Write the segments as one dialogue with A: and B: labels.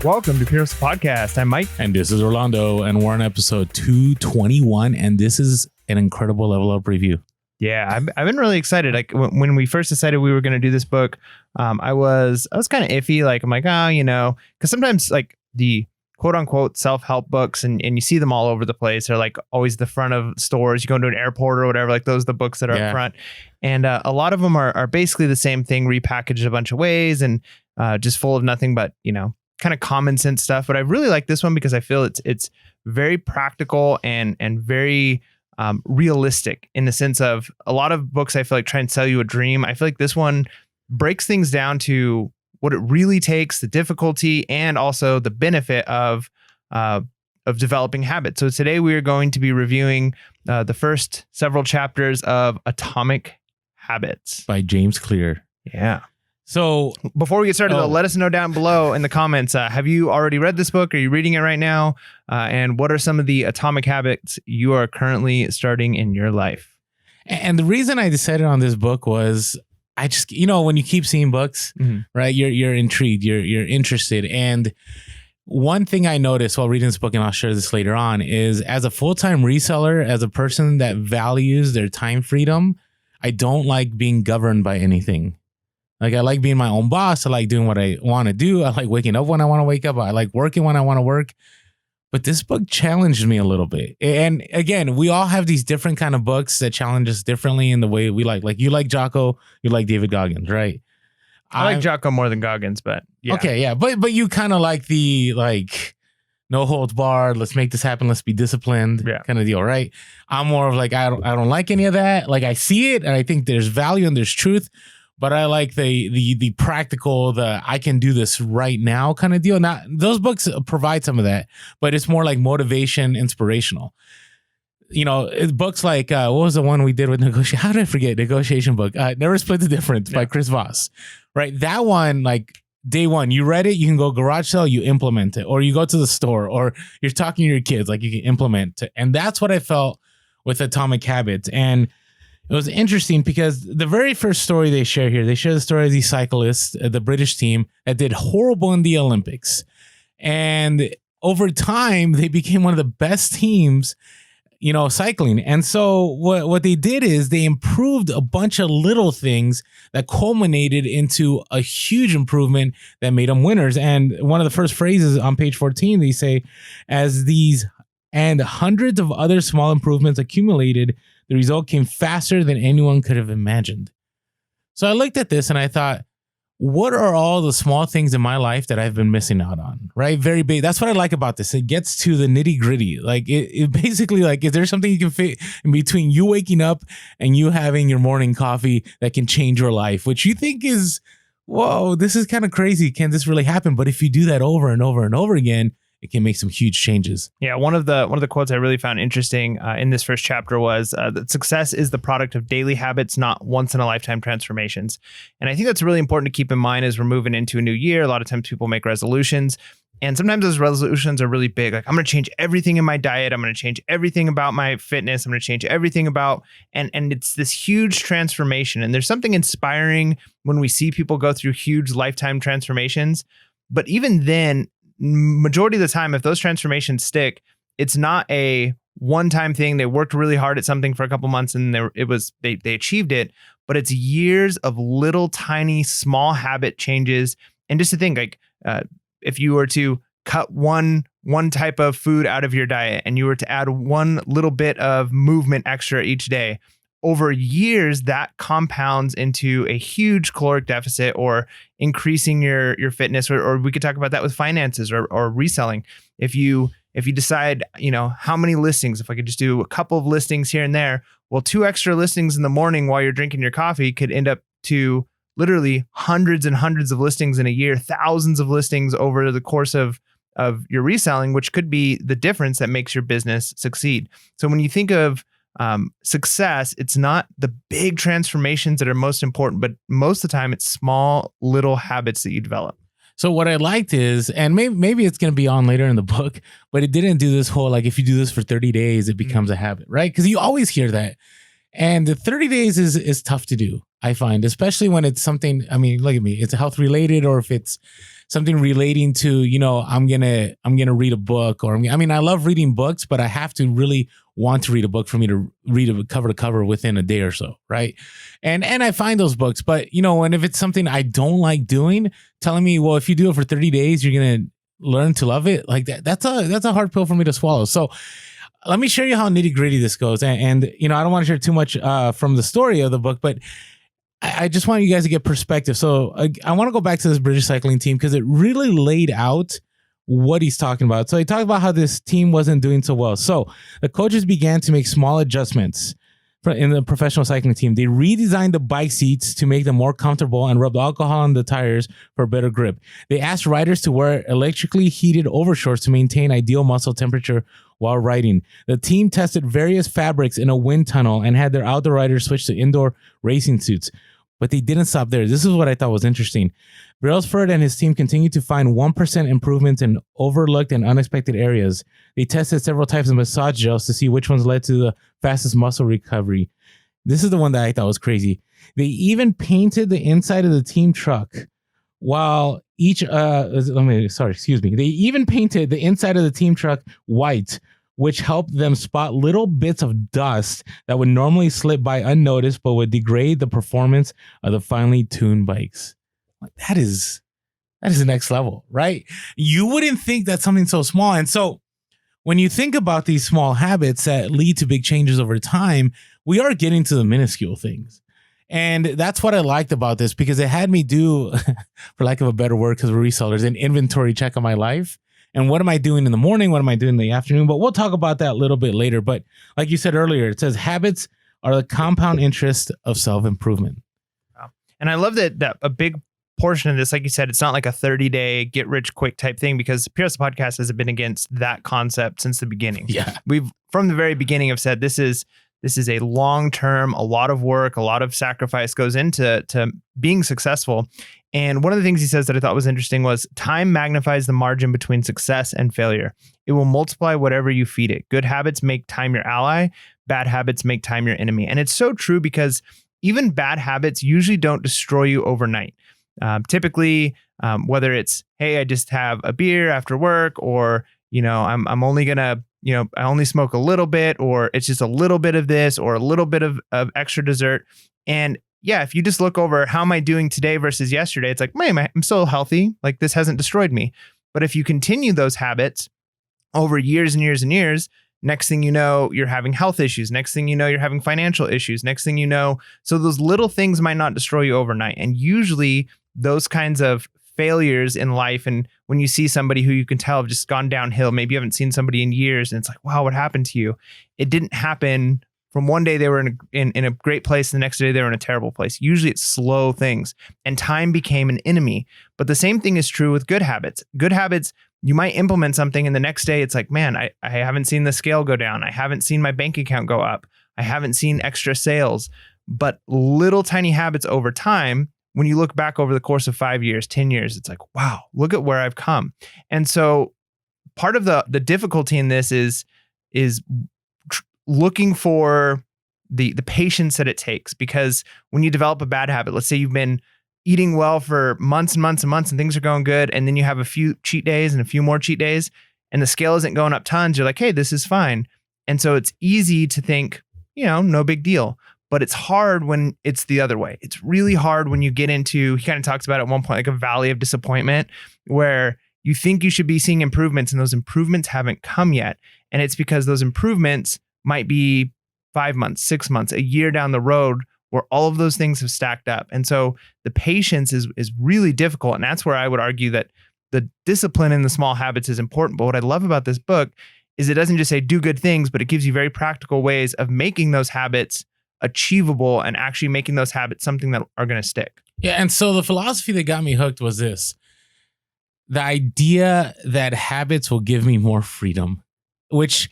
A: Welcome to Pierce Podcast. I'm Mike.
B: And this is Orlando, and we're on episode 221, and this is an incredible level up review.
A: Yeah, I've been really excited. Like when we first decided we were going to do this book, I was kind of iffy. Like I'm like, because sometimes like the quote unquote self-help books and you see them all over the place. They're like always the front of stores. You go into an airport or whatever, like those are the books that are up front. And a lot of them are basically the same thing, repackaged a bunch of ways and just full of nothing but, kind of common sense stuff. But I really like this one because I feel it's very practical and very realistic in the sense of a lot of books I feel like try and sell you a dream. I feel like this one breaks things down to what it really takes, the difficulty, and also the benefit of developing habits. So today we are going to be reviewing the first several chapters of Atomic Habits
B: by James Clear.
A: Yeah.
B: So
A: before we get started, though, let us know down below in the comments, have you already read this book? Are you reading it right now? And what are some of the atomic habits you are currently starting in your life?
B: And the reason I decided on this book was I just, when you keep seeing books, right, you're intrigued, you're interested. And one thing I noticed while reading this book, and I'll share this later on, is as a full-time reseller, as a person that values their time freedom, I don't like being governed by anything. Like I like being my own boss. I like doing what I want to do. I like waking up when I want to wake up. I like working when I want to work. But this book challenged me a little bit. And again, we all have these different kind of books that challenge us differently in the way we like. Like you like Jocko, you like David Goggins, right?
A: I like Jocko more than Goggins, but yeah. Okay,
B: yeah. But you kind of like the no holds barred, let's make this happen, let's be disciplined kind of deal, right? I'm more of like I don't like any of that. Like I see it and I think there's value and there's truth. But I like the practical, I can do this right now kind of deal. Now, those books provide some of that, but it's more like motivation, inspirational. It's books like, what was the one we did with negotiation? How did I forget? Negotiation book. Never Split the Difference by Chris Voss, right? That one, like day one, you read it, you can go garage sale, you implement it, or you go to the store, or you're talking to your kids, like you can implement it. And that's what I felt with Atomic Habits. And it was interesting because the very first story they share the story of these cyclists, the British team that did horrible in the Olympics. And over time, they became one of the best teams, cycling. And so what they did is they improved a bunch of little things that culminated into a huge improvement that made them winners. And one of the first phrases on page 14, they say, as these and hundreds of other small improvements accumulated, the result came faster than anyone could have imagined. So I looked at this and I thought, what are all the small things in my life that I've been missing out on? Right? Very big. That's what I like about this. It gets to the nitty gritty. Like it basically like, is there something you can fit in between you waking up and you having your morning coffee that can change your life, which you think is, whoa, this is kind of crazy. Can this really happen? But if you do that over and over and over again, it can make some huge changes. Yeah,
A: one of the quotes I really found interesting in this first chapter was that success is the product of daily habits, not once in a lifetime transformations. And I think that's really important to keep in mind as we're moving into a new year. A lot of times people make resolutions, and sometimes those resolutions are really big. Like I'm going to change everything in my diet. I'm going to change everything about my fitness. I'm going to change everything about, and it's this huge transformation. And there's something inspiring when we see people go through huge lifetime transformations. But even then, majority of the time, if those transformations stick, it's not a one-time thing. They worked really hard at something for a couple months and they achieved it, but it's years of little tiny small habit changes. And just to think, like if you were to cut one type of food out of your diet and you were to add one little bit of movement extra each day, over years, that compounds into a huge caloric deficit or increasing your fitness, or we could talk about that with finances or reselling. If you decide, how many listings, if I could just do a couple of listings here and there, well, 2 extra listings in the morning while you're drinking your coffee could end up to literally hundreds and hundreds of listings in a year, thousands of listings over the course of your reselling, which could be the difference that makes your business succeed. So when you think of success, it's not the big transformations that are most important, but most of the time it's small little habits that you develop.
B: So what I liked is, and maybe it's going to be on later in the book, but it didn't do this whole, like, if you do this for 30 days, it becomes a habit, right? Because you always hear that. And the 30 days is tough to do, I find, especially when it's something, I mean, look at me, it's health related, or if it's something relating to, I'm gonna read a book, or I love reading books, but I have to really want to read a book for me to read it cover to cover within a day or so, right? And I find those books, but and if it's something I don't like doing, telling me, well, if you do it for 30 days, you're gonna learn to love it, like that's a hard pill for me to swallow. So let me show you how nitty gritty this goes. And I don't want to share too much from the story of the book, but I just want you guys to get perspective. So I want to go back to this British cycling team because it really laid out what he's talking about. So he talked about how this team wasn't doing so well. So the coaches began to make small adjustments in the professional cycling team. They redesigned the bike seats to make them more comfortable and rubbed alcohol on the tires for better grip. They asked riders to wear electrically heated overshorts to maintain ideal muscle temperature while riding. The team tested various fabrics in a wind tunnel and had their outdoor riders switch to indoor racing suits. But they didn't stop there. This is what I thouth was interesting. Brailsford and his team continued to find 1% improvements in overlooked and unexpected areas. They tested several types of massage gels to see which ones led to the fastest muscle recovery. This is the one that I thought was crazy. They even painted the inside of the team truck while They even painted the inside of the team truck white, which helped them spot little bits of dust that would normally slip by unnoticed, but would degrade the performance of the finely tuned bikes. That is the next level, right? You wouldn't think that's something so small. And so when you think about these small habits that lead to big changes over time, we are getting to the minuscule things. And that's what I liked about this, because it had me do, for lack of a better word, because we're resellers, an inventory check of my life. And what am I doing in the morning? What am I doing in the afternoon? But we'll talk about that a little bit later. But like you said earlier, it says habits are the compound interest of self-improvement.
A: Wow. And I love that a big portion of this, like you said, it's not like a 30-day get rich quick type thing, because PRS Podcast has been against that concept since the beginning.
B: Yeah.
A: We've from the very beginning have said this is a long-term, a lot of work, a lot of sacrifice goes into being successful. And one of the things he says that I thought was interesting was time magnifies the margin between success and failure. It will multiply whatever you feed it. Good habits make time your ally. Bad habits make time your enemy. And it's so true, because even bad habits usually don't destroy you overnight. Typically, whether it's, hey, I just have a beer after work, or, I'm only going to, I only smoke a little bit, or it's just a little bit of this or a little bit of extra dessert. And yeah, if you just look over how am I doing today versus yesterday, it's like, man, I'm still healthy. Like, this hasn't destroyed me. But if you continue those habits over years and years and years, next thing you know, you're having health issues. Next thing you know, you're having financial issues. Next thing you know, so those little things might not destroy you overnight. And usually those kinds of failures in life, and when you see somebody who you can tell have just gone downhill, maybe you haven't seen somebody in years, and it's like, wow, what happened to you? It didn't happen from one day they were in a great place, the next day they were in a terrible place. Usually it's slow things, and time became an enemy. But the same thing is true with good habits. Good habits, you might implement something, and the next day it's like, man, I haven't seen the scale go down. I haven't seen my bank account go up. I haven't seen extra sales. But little tiny habits over time, when you look back over the course of 5 years, 10 years, it's like, wow, look at where I've come. And so part of the difficulty in this is looking for the patience that it takes, because when you develop a bad habit, let's say you've been eating well for months and months and months and things are going good, and then you have a few cheat days and a few more cheat days and the scale isn't going up tons, you're like, hey, this is fine. And so it's easy to think, no big deal. But it's hard when it's the other way. It's really hard when you get into, he kind of talks about at one point, like a valley of disappointment, where you think you should be seeing improvements and those improvements haven't come yet. And it's because those improvements might be 5 months, 6 months, a year down the road, where all of those things have stacked up. And so the patience is really difficult. And that's where I would argue that the discipline in the small habits is important. But what I love about this book is it doesn't just say do good things, but it gives you very practical ways of making those habits achievable and actually making those habits something that are going to stick.
B: Yeah. And so the philosophy that got me hooked was this: the idea that habits will give me more freedom, which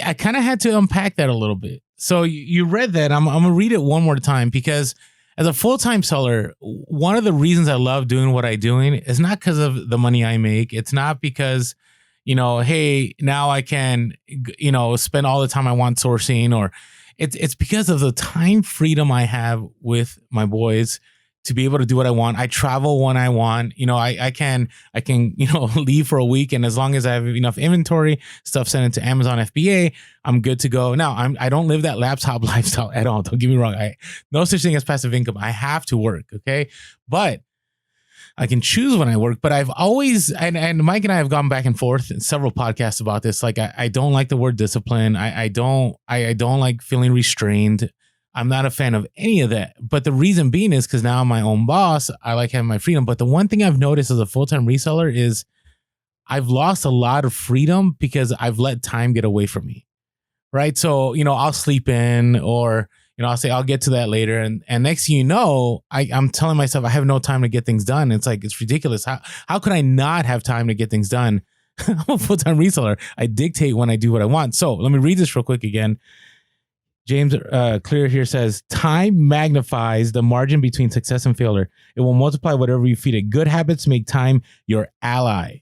B: I kind of had to unpack that a little bit. So you read that. I'm going to read it one more time, because as a full-time seller, one of the reasons I love doing what I'm doing is not because of the money I make. It's not because, hey, now I can, spend all the time I want sourcing, or it's because of the time freedom I have with my boys to be able to do what I want. I travel when I want. I can leave for a week, and as long as I have enough inventory, stuff sent into Amazon FBA, I'm good to go. Now, I don't live that laptop lifestyle at all. Don't get me wrong. No such thing as passive income. I have to work, okay? But I can choose when I work, but I've always, and Mike and I have gone back and forth in several podcasts about this. Like, I don't like the word discipline. I don't like feeling restrained. I'm not a fan of any of that. But the reason being is because now I'm my own boss. I like having my freedom. But the one thing I've noticed as a full-time reseller is I've lost a lot of freedom because I've let time get away from me. Right. So, I'll sleep in, or, I'll say I'll get to that later. And next thing you know, I'm telling myself I have no time to get things done. It's like, it's ridiculous. How could I not have time to get things done? I'm a full-time reseller. I dictate when I do what I want. So let me read this real quick again. James Clear here says, time magnifies the margin between success and failure. It will multiply whatever you feed it. Good habits make time your ally.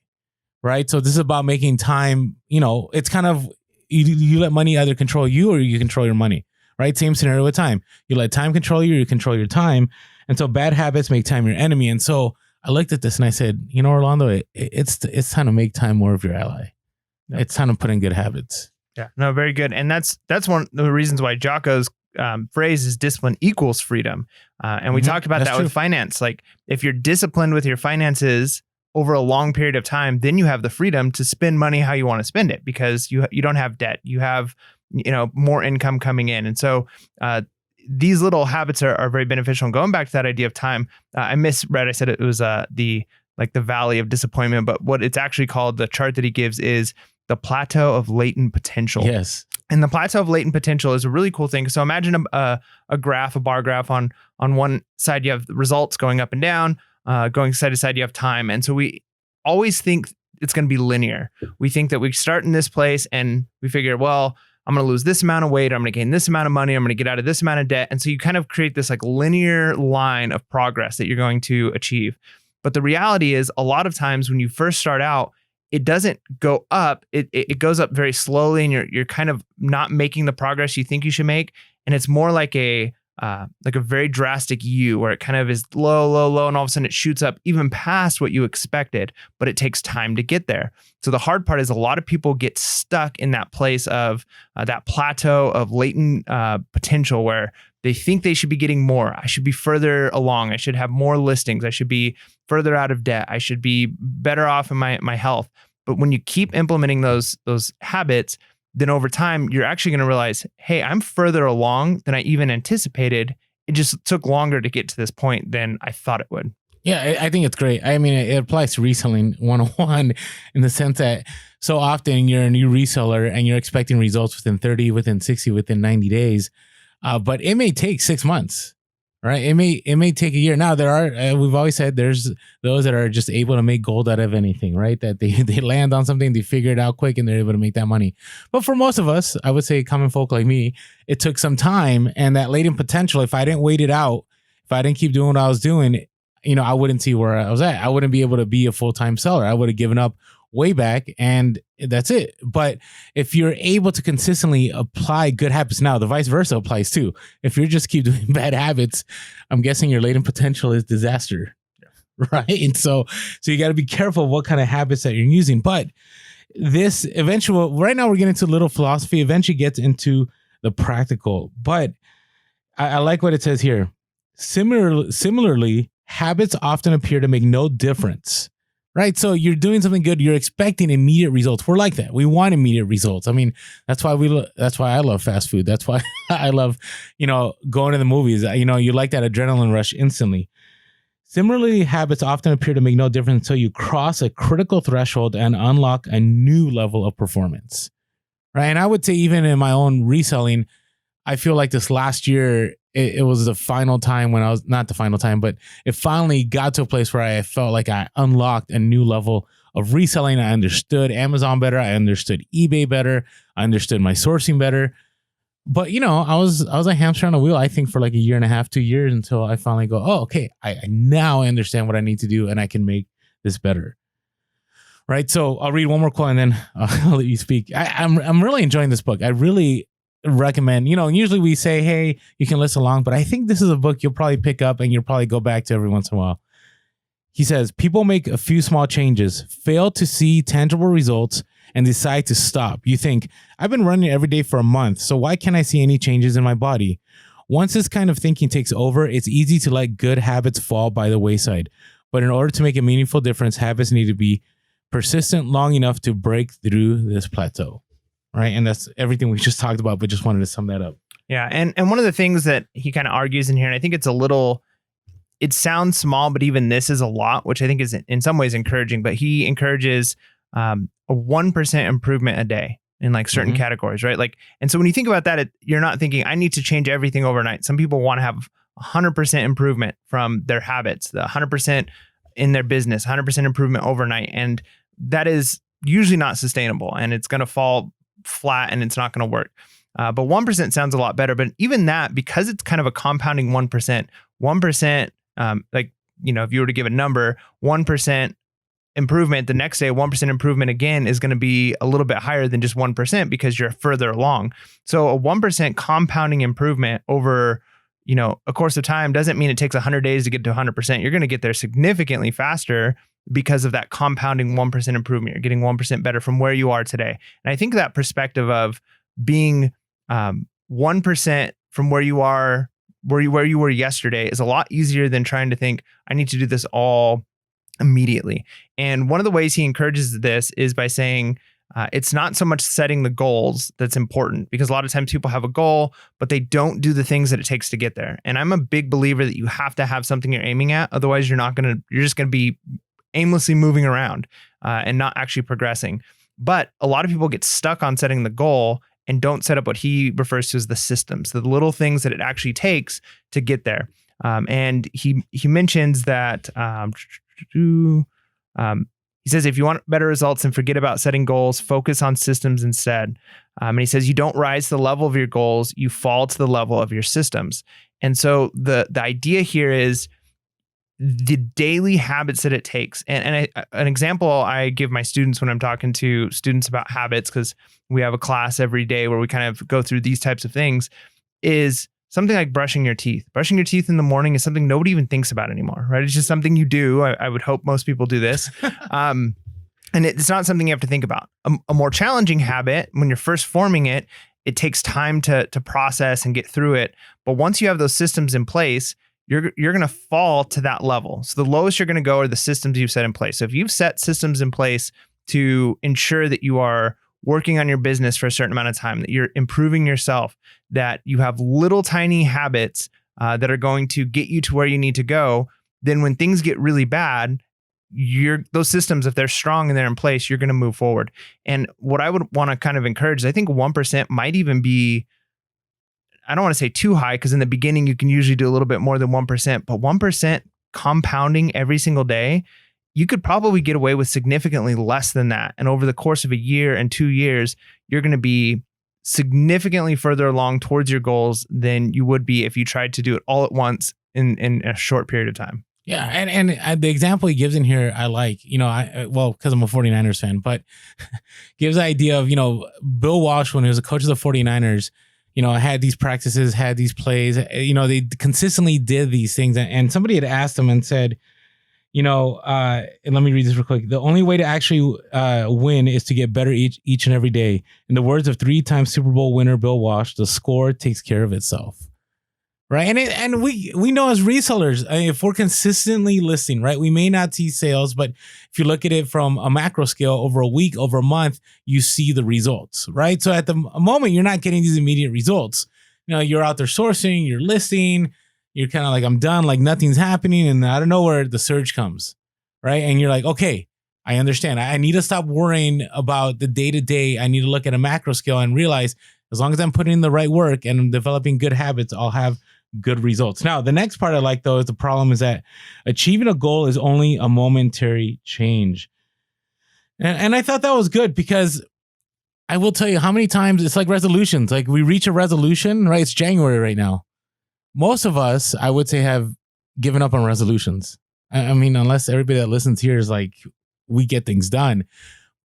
B: Right. So this is about making time, it's kind of, you let money either control you or you control your money. Right? Same scenario with time. You let time control you, or you control your time. And so bad habits make time your enemy. And so I looked at this and I said, Orlando, it's time to make time more of your ally. Yep. It's time to put in good habits.
A: Yeah, no, very good. And that's one of the reasons why Jocko's phrase is discipline equals freedom. And we talked about that with finance. Like, if you're disciplined with your finances over a long period of time, then you have the freedom to spend money how you want to spend it, because you don't have debt. You have more income coming in. And so these little habits are very beneficial. And going back to that idea of time, I misread. I said it was the valley of disappointment, but what it's actually called, the chart that he gives, is the plateau of latent potential.
B: Yes.
A: And the plateau of latent potential is a really cool thing. So imagine a graph, a bar graph. On one side, you have the results going up and down, going side to side, you have time. And so we always think it's going to be linear. We think that we start in this place and we figure, well, I'm going to lose this amount of weight, or I'm going to gain this amount of money, I'm going to get out of this amount of debt. And so you kind of create this like linear line of progress that you're going to achieve. But the reality is, a lot of times when you first start out, it doesn't go up. It goes up very slowly, and you're kind of not making the progress you think you should make. And it's more like a very drastic U, where it kind of is low, low, low, and all of a sudden it shoots up even past what you expected, but it takes time to get there. So the hard part is, a lot of people get stuck in that place of that plateau of latent potential, where they think they should be getting more. I should be further along. I should have more listings. I should be further out of debt. I should be better off in my health. But when you keep implementing those habits, then over time, you're actually going to realize, hey, I'm further along than I even anticipated. It just took longer to get to this point than I thought it would.
B: Yeah, I think it's great. I mean, it applies to reselling 101 in the sense that so often you're a new reseller and you're expecting results within 30, within 60, within 90 days. But it may take 6 months, right? It may take a year. Now, there are, we've always said, there's those that are just able to make gold out of anything, right? That they land on something, they figure it out quick, and they're able to make that money. But for most of us, I would say common folk like me, it took some time, and that latent potential, if I didn't wait it out, if I didn't keep doing what I was doing, I wouldn't see where I was at. I wouldn't be able to be a full-time seller. I would have given up way back, and that's it. But if you're able to consistently apply good habits, now the vice versa applies too. If you just keep doing bad habits, I'm guessing your latent potential is disaster, right? And so you got to be careful what kind of habits that you're using. But this eventually, right now we're getting into a little philosophy, eventually gets into the practical. But I like what it says here. Similarly, habits often appear to make no difference. Right. So you're doing something good. You're expecting immediate results. We're like that. We want immediate results. I mean, that's why I love fast food. That's why I love, going to the movies. You like that adrenaline rush instantly. Similarly, habits often appear to make no difference until you cross a critical threshold and unlock a new level of performance. Right. And I would say, even in my own reselling, I feel like this last year, it was the final time when not the final time, but it finally got to a place where I felt like I unlocked a new level of reselling. I understood Amazon better. I understood eBay better. I understood my sourcing better. But, I was a hamster on a wheel, I think, for like a year and a half, 2 years, until I finally go, oh, okay, I now understand what I need to do, and I can make this better. Right. So I'll read one more quote and then I'll let you speak. I'm really enjoying this book. I really recommend, usually we say, hey, you can listen along, but I think this is a book you'll probably pick up and you'll probably go back to every once in a while. He says, people make a few small changes, fail to see tangible results, and decide to stop. You think, I've been running every day for a month, so why can't I see any changes in my body? Once this kind of thinking takes over, it's easy to let good habits fall by the wayside. But in order to make a meaningful difference, habits need to be persistent long enough to break through this plateau. Right. And that's everything we just talked about, but just wanted to sum that up.
A: Yeah. And one of the things that he kind of argues in here, and I think it sounds small, but even this is a lot, which I think is in some ways encouraging, but he encourages a 1% improvement a day in like certain categories, right? Like, and so when you think about that, you're not thinking I need to change everything overnight. Some people want to have 100% improvement from their habits, the 100% in their business, 100% improvement overnight. And that is usually not sustainable, and it's going to fall flat and it's not going to work. But 1% sounds a lot better. But even that, because it's kind of a compounding 1%, like, if you were to give a number, 1% improvement the next day, 1% improvement again is going to be a little bit higher than just 1% because you're further along. So a 1% compounding improvement over, a course of time doesn't mean it takes 100 days to get to 100%. You're going to get there significantly faster because of that compounding 1% improvement. You're getting 1% better from where you are today. And I think that perspective of being 1% from where you are, where you were yesterday is a lot easier than trying to think, I need to do this all immediately. And one of the ways he encourages this is by saying, it's not so much setting the goals that's important, because a lot of times people have a goal, but they don't do the things that it takes to get there. And I'm a big believer that you have to have something you're aiming at. Otherwise, you're just going to be aimlessly moving around and not actually progressing. But a lot of people get stuck on setting the goal and don't set up what he refers to as the systems, the little things that it actually takes to get there. And he mentions that he says, if you want better results and forget about setting goals, focus on systems instead. And he says, you don't rise to the level of your goals, you fall to the level of your systems. And so the idea here is the daily habits that it takes. And an example I give my students when I'm talking to students about habits, because we have a class every day where we kind of go through these types of things, is something like brushing your teeth. Brushing your teeth in the morning is something nobody even thinks about anymore, right? It's just something you do. I would hope most people do this. And it's not something you have to think about. A more challenging habit, when you're first forming it, it takes time to process and get through it. But once you have those systems in place, you're going to fall to that level. So the lowest you're going to go are the systems you've set in place. So if you've set systems in place to ensure that you are working on your business for a certain amount of time, that you're improving yourself, that you have little tiny habits that are going to get you to where you need to go, then when things get really bad, those systems, if they're strong and they're in place, you're going to move forward. And what I would want to kind of encourage is I think 1% might even be, I don't want to say too high, because in the beginning you can usually do a little bit more than 1%, but 1% compounding every single day, you could probably get away with significantly less than that. And over the course of a year and 2 years, you're going to be significantly further along towards your goals than you would be if you tried to do it all at once in a short period of time.
B: Yeah. And the example he gives in here, I like, because I'm a 49ers fan, but gives the idea of, Bill Walsh, when he was a coach of the 49ers, had these practices, had these plays, they consistently did these things. And somebody had asked him and said, and let me read this real quick. The only way to actually win is to get better each and every day. In the words of 3-time Super Bowl winner Bill Walsh, the score takes care of itself. Right. And we know as resellers, if we're consistently listing, right, we may not see sales, but if you look at it from a macro scale over a week, over a month, you see the results. Right. So at the moment, you're not getting these immediate results. You're out there sourcing, you're listing, you're kind of like, I'm done, like nothing's happening. And out of nowhere, the surge comes. Right. And you're like, okay, I understand. I need to stop worrying about the day to day. I need to look at a macro scale and realize as long as I'm putting in the right work and I'm developing good habits, I'll have good results. Now, the next part I like, though, is the problem is that achieving a goal is only a momentary change. And I thought that was good, because I will tell you how many times it's like resolutions. Like we reach a resolution, right? It's January right now. Most of us, I would say, have given up on resolutions. I mean, unless everybody that listens here is like, we get things done.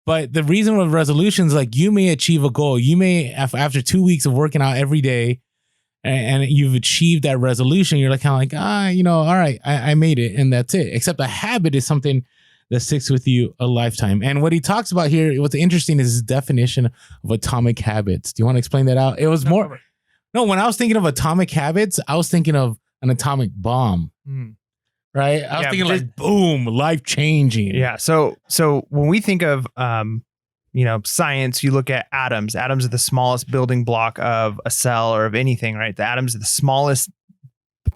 B: But the reason with resolutions, like you may achieve a goal. You may, after 2 weeks of working out every day and you've achieved that resolution, you're like kind of like, all right, I made it and that's it. Except a habit is something that sticks with you a lifetime. And what he talks about here, what's interesting is his definition of atomic habits. Do you want to explain that out? It was more, no, when I was thinking of atomic habits, I was thinking of an atomic bomb. Right? I was thinking like, boom, life changing.
A: Yeah. So when we think of, science, you look at atoms. Atoms are the smallest building block of a cell or of anything, right? The atoms are the smallest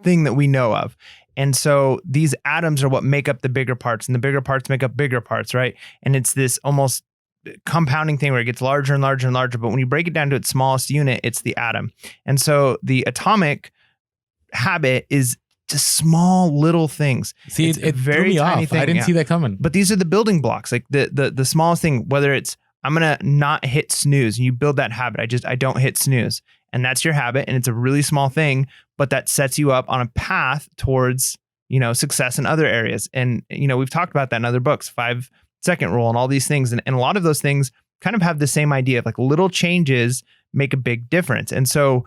A: thing that we know of. And so these atoms are what make up the bigger parts, and the bigger parts make up bigger parts, right? And it's this almost compounding thing where it gets larger and larger and larger. But when you break it down to its smallest unit, it's the atom. And so the atomic habit is just small little things.
B: See, it very tiny thing. I didn't see that coming.
A: But these are the building blocks, like the smallest thing, whether it's I'm going to not hit snooze, and you build that habit. I don't hit snooze, and that's your habit. And it's a really small thing, but that sets you up on a path towards, success in other areas. And, we've talked about that in other books, 5-second rule and all these things. And a lot of those things kind of have the same idea of like little changes make a big difference. And so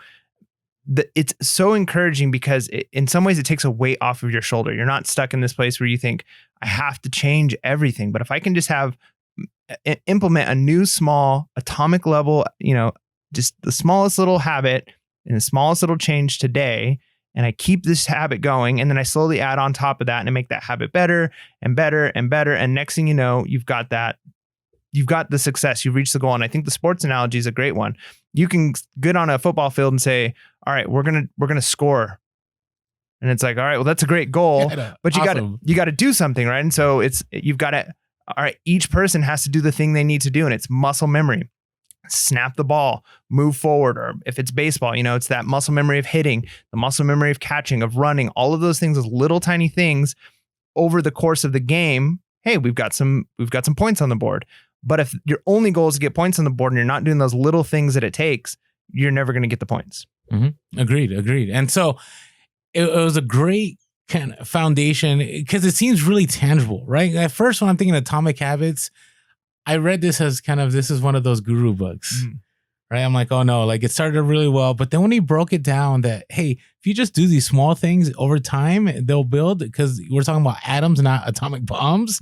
A: it's so encouraging because in some ways it takes a weight off of your shoulder. You're not stuck in this place where you think I have to change everything. But if I can just implement a new small atomic level, just the smallest little habit and the smallest little change today, and I keep this habit going, and then I slowly add on top of that and I make that habit better and better and better. And next thing you know, you've got the success, you've reached the goal. And I think the sports analogy is a great one. You can get on a football field and say, all right, we're going to score. And it's like, all right, well, that's a great goal, but you got to do something, right? And so you've got to, all right, each person has to do the thing they need to do. And it's muscle memory. Snap the ball, move forward. Or if it's baseball, it's that muscle memory of hitting, the muscle memory of catching, of running, all of those things, those little tiny things over the course of the game. Hey, we've got some points on the board. But if your only goal is to get points on the board and you're not doing those little things that it takes, you're never going to get the points.
B: Mm-hmm. Agreed. And so it was a great kind of foundation because it seems really tangible, right? At first, when I'm thinking atomic habits, I read this as this is one of those guru books, right? I'm like, oh no, like it started really well. But then when he broke it down that, hey, if you just do these small things over time, they'll build, because we're talking about atoms, not atomic bombs.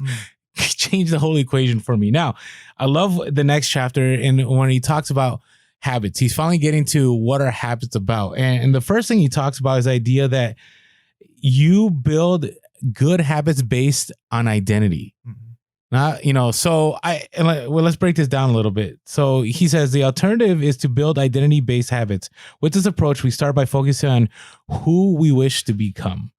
B: Change the whole equation for me. Now, I love the next chapter, and when he talks about habits, he's finally getting to what are habits about. And the first thing he talks about is the idea that you build good habits based on identity. So let's break this down a little bit. So he says the alternative is to build identity-based habits. With this approach, we start by focusing on who we wish to become.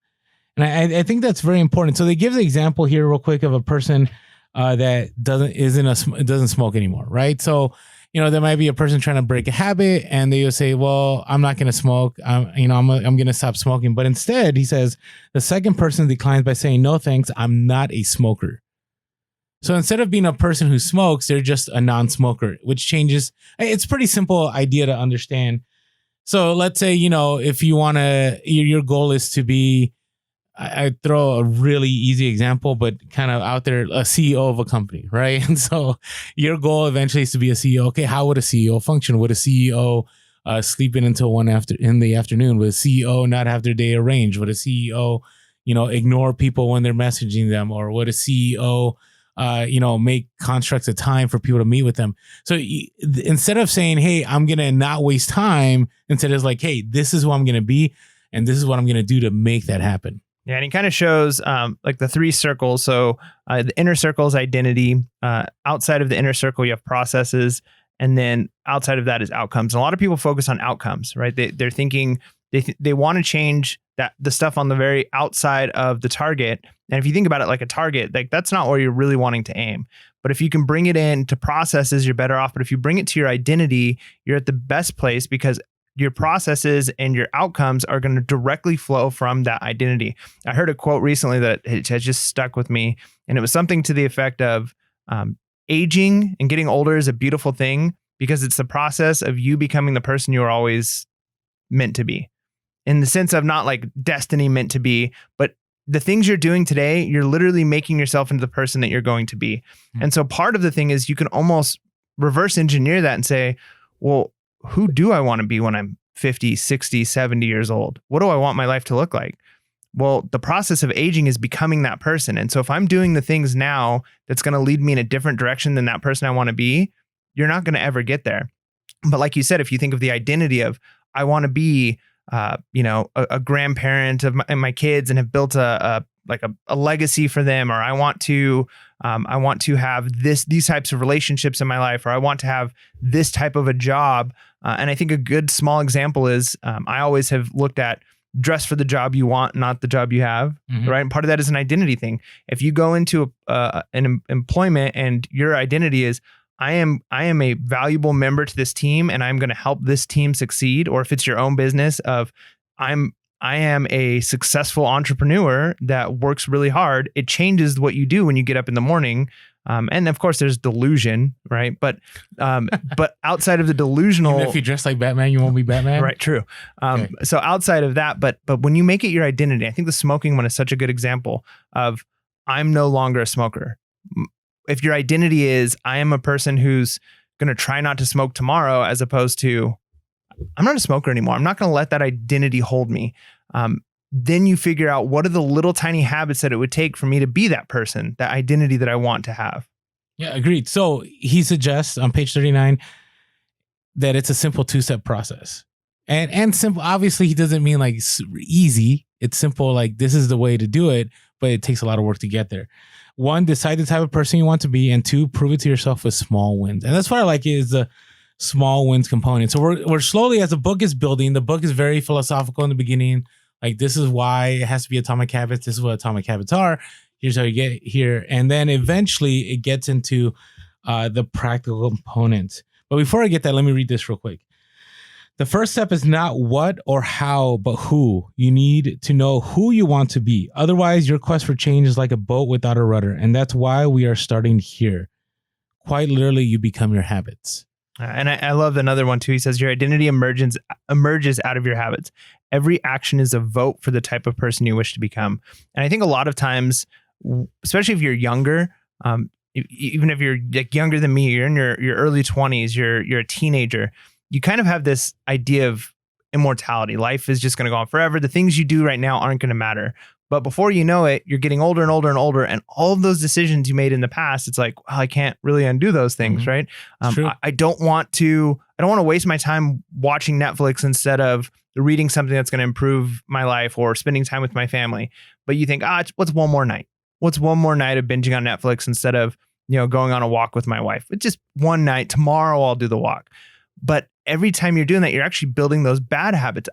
B: And I think that's very important. So they give the example here real quick of a person that doesn't smoke anymore, right? So, there might be a person trying to break a habit, and they will say, well, I'm not going to smoke. I'm going to stop smoking. But instead, he says, the second person declines by saying, no, thanks, I'm not a smoker. So instead of being a person who smokes, they're just a non-smoker, which changes. It's a pretty simple idea to understand. So let's say, if you want to, your goal is to be, I throw a really easy example, but kind of out there, a CEO of a company, right? And so your goal eventually is to be a CEO. Okay, how would a CEO function? Would a CEO sleeping until in the afternoon? Would a CEO not have their day arranged? Would a CEO, ignore people when they're messaging them? Or would a CEO, make constructs of time for people to meet with them? So instead of saying, hey, I'm going to not waste time, instead it's like, hey, this is who I'm going to be, and this is what I'm going to do to make that happen.
A: Yeah, and he kind of shows like the 3 circles. So the inner circle is identity. Outside of the inner circle, you have processes. And then outside of that is outcomes. And a lot of people focus on outcomes, right? They're thinking they want to change the stuff on the very outside of the target. And if you think about it like a target, like that's not where you're really wanting to aim. But if you can bring it into processes, you're better off. But if you bring it to your identity, you're at the best place, because your processes and your outcomes are going to directly flow from that identity. I heard a quote recently that has just stuck with me, and it was something to the effect of aging and getting older is a beautiful thing because it's the process of you becoming the person you were always meant to be, in the sense of not like destiny meant to be, but the things you're doing today, you're literally making yourself into the person that you're going to be. And so part of the thing is you can almost reverse engineer that and say, well, who do I want to be when I'm 50, 60, 70 years old? What do I want my life to look like? Well, the process of aging is becoming that person. And so if I'm doing the things now that's going to lead me in a different direction than that person I want to be, you're not going to ever get there. But like you said, if you think of the identity of, I want to be, a grandparent of my kids and have built a legacy for them, or I want to have these types of relationships in my life, or I want to have this type of a job. And I think a good small example is I always have looked at dress for the job you want, not the job you have, right? And part of that is an identity thing. If you go into an employment and your identity is, I am a valuable member to this team and I'm going to help this team succeed. Or if it's your own business of I am a successful entrepreneur that works really hard, it changes what you do when you get up in the morning. And of course there's delusion, right? But outside of the delusional,
B: even if you dress like Batman, you won't be Batman.
A: Right. True.
B: Okay.
A: So outside of that, but when you make it your identity, I think the smoking one is such a good example of, I'm no longer a smoker. If your identity is, I am a person who's going to try not to smoke tomorrow, as opposed to, I'm not a smoker anymore, I'm not going to let that identity hold me. Then you figure out, what are the little tiny habits that it would take for me to be that person, that identity that I want to have.
B: Yeah, agreed. So he suggests on page 39 that it's a simple 2-step process. And simple, obviously he doesn't mean like easy. It's simple, like this is the way to do it, but it takes a lot of work to get there. 1, decide the type of person you want to be, and 2, prove it to yourself with small wins. And that's what I like, is the small wins component. So we're slowly, as the book is building, the book is very philosophical in the beginning. Like, this is why it has to be Atomic Habits. This is what Atomic Habits are. Here's how you get here. And then eventually it gets into the practical components. But before I get that, let me read this real quick. The first step is not what or how, but who. You need to know who you want to be. Otherwise, your quest for change is like a boat without a rudder. And that's why we are starting here. Quite literally, you become your habits.
A: And I love another one too. He says, your identity emerges out of your habits. Every action is a vote for the type of person you wish to become. And I think a lot of times, especially if you're younger, even if you're like younger than me, you're in your early 20s, you're a teenager, you kind of have this idea of immortality. Life is just going to go on forever. The things you do right now aren't going to matter. But before you know it, you're getting older and older and older. And all of those decisions you made in the past, it's like, well, I can't really undo those things, right? I don't want to waste my time watching Netflix instead of reading something that's going to improve my life or spending time with my family. But you think, what's one more night? What's one more night of binging on Netflix instead of, going on a walk with my wife? It's just one night. Tomorrow I'll do the walk. But every time you're doing that, you're actually building those bad habits.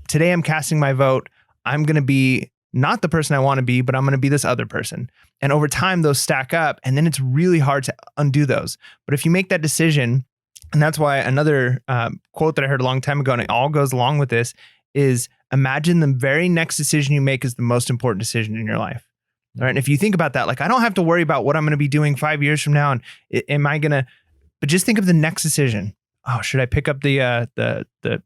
A: Today I'm casting my vote. I'm going to be not the person I want to be, but I'm going to be this other person. And over time, those stack up, and then it's really hard to undo those. But if you make that decision, and that's why another quote that I heard a long time ago, and it all goes along with this, is imagine the very next decision you make is the most important decision in your life. All right. And if you think about that, like, I don't have to worry about what I'm going to be doing 5 years from now. And but just think of the next decision. Oh, should I pick up the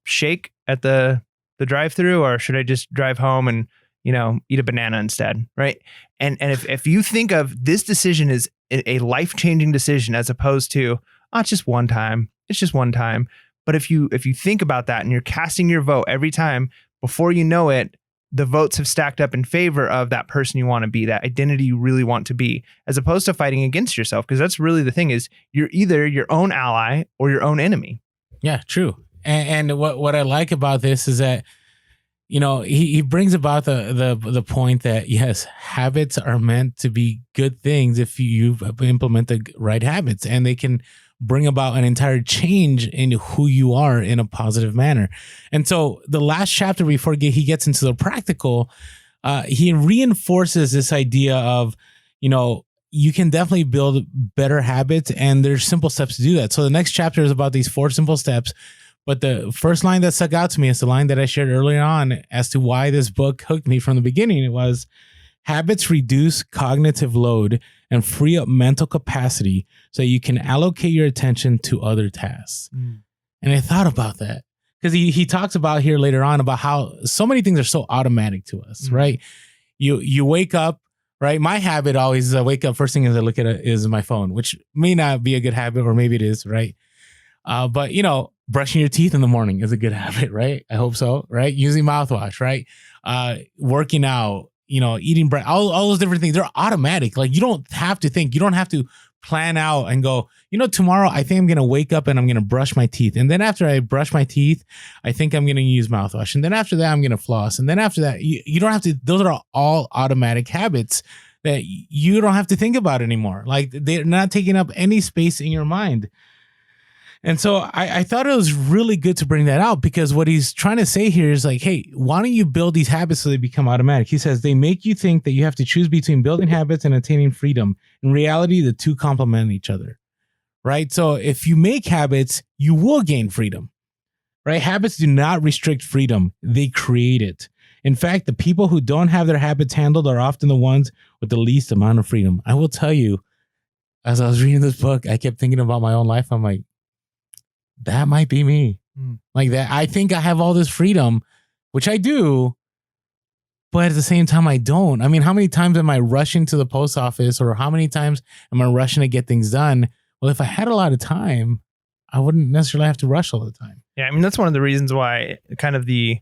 A: shake at the drive-thru, or should I just drive home and eat a banana instead, right? And if you think of this decision as a life-changing decision, as opposed to, it's just one time. It's just one time. But if you think about that and you're casting your vote every time, before you know it, the votes have stacked up in favor of that person you want to be, that identity you really want to be, as opposed to fighting against yourself. Because that's really the thing, is you're either your own ally or your own enemy.
B: Yeah, true. And what I like about this is that, he brings about the point that, yes, habits are meant to be good things if you implement the right habits, and they can bring about an entire change in who you are in a positive manner. And so the last chapter, before he gets into the practical, he reinforces this idea of, you can definitely build better habits, and there's simple steps to do that. So the next chapter is about these 4 simple steps. But the first line that stuck out to me is the line that I shared earlier on as to why this book hooked me from the beginning. It was, habits reduce cognitive load and free up mental capacity so you can allocate your attention to other tasks. And I thought about that because he talks about here later on about how so many things are so automatic to us, right? You wake up, right? My habit always is I wake up, first thing is I look at it is my phone, which may not be a good habit, or maybe it is, right? But brushing your teeth in the morning is a good habit, right? I hope so, right? Using mouthwash, right? Working out, eating bread, all those different things. They're automatic. Like, you don't have to think. You don't have to plan out and go, tomorrow I think I'm going to wake up and I'm going to brush my teeth. And then after I brush my teeth, I think I'm going to use mouthwash. And then after that, I'm going to floss. And then after that, you don't have to, those are all automatic habits that you don't have to think about anymore. Like, they're not taking up any space in your mind. And so I thought it was really good to bring that out, because what he's trying to say here is like, hey, why don't you build these habits so they become automatic? He says they make you think that you have to choose between building habits and attaining freedom. In reality, the two complement each other, right? So if you make habits, you will gain freedom, right? Habits do not restrict freedom. They create it. In fact, the people who don't have their habits handled are often the ones with the least amount of freedom. I will tell you, as I was reading this book, I kept thinking about my own life. I'm like, that might be me. Like that. I think I have all this freedom, which I do, but at the same time, I don't. I mean, how many times am I rushing to the post office, or how many times am I rushing to get things done? Well, if I had a lot of time, I wouldn't necessarily have to rush all the time.
A: Yeah. I mean, that's one of the reasons why kind of the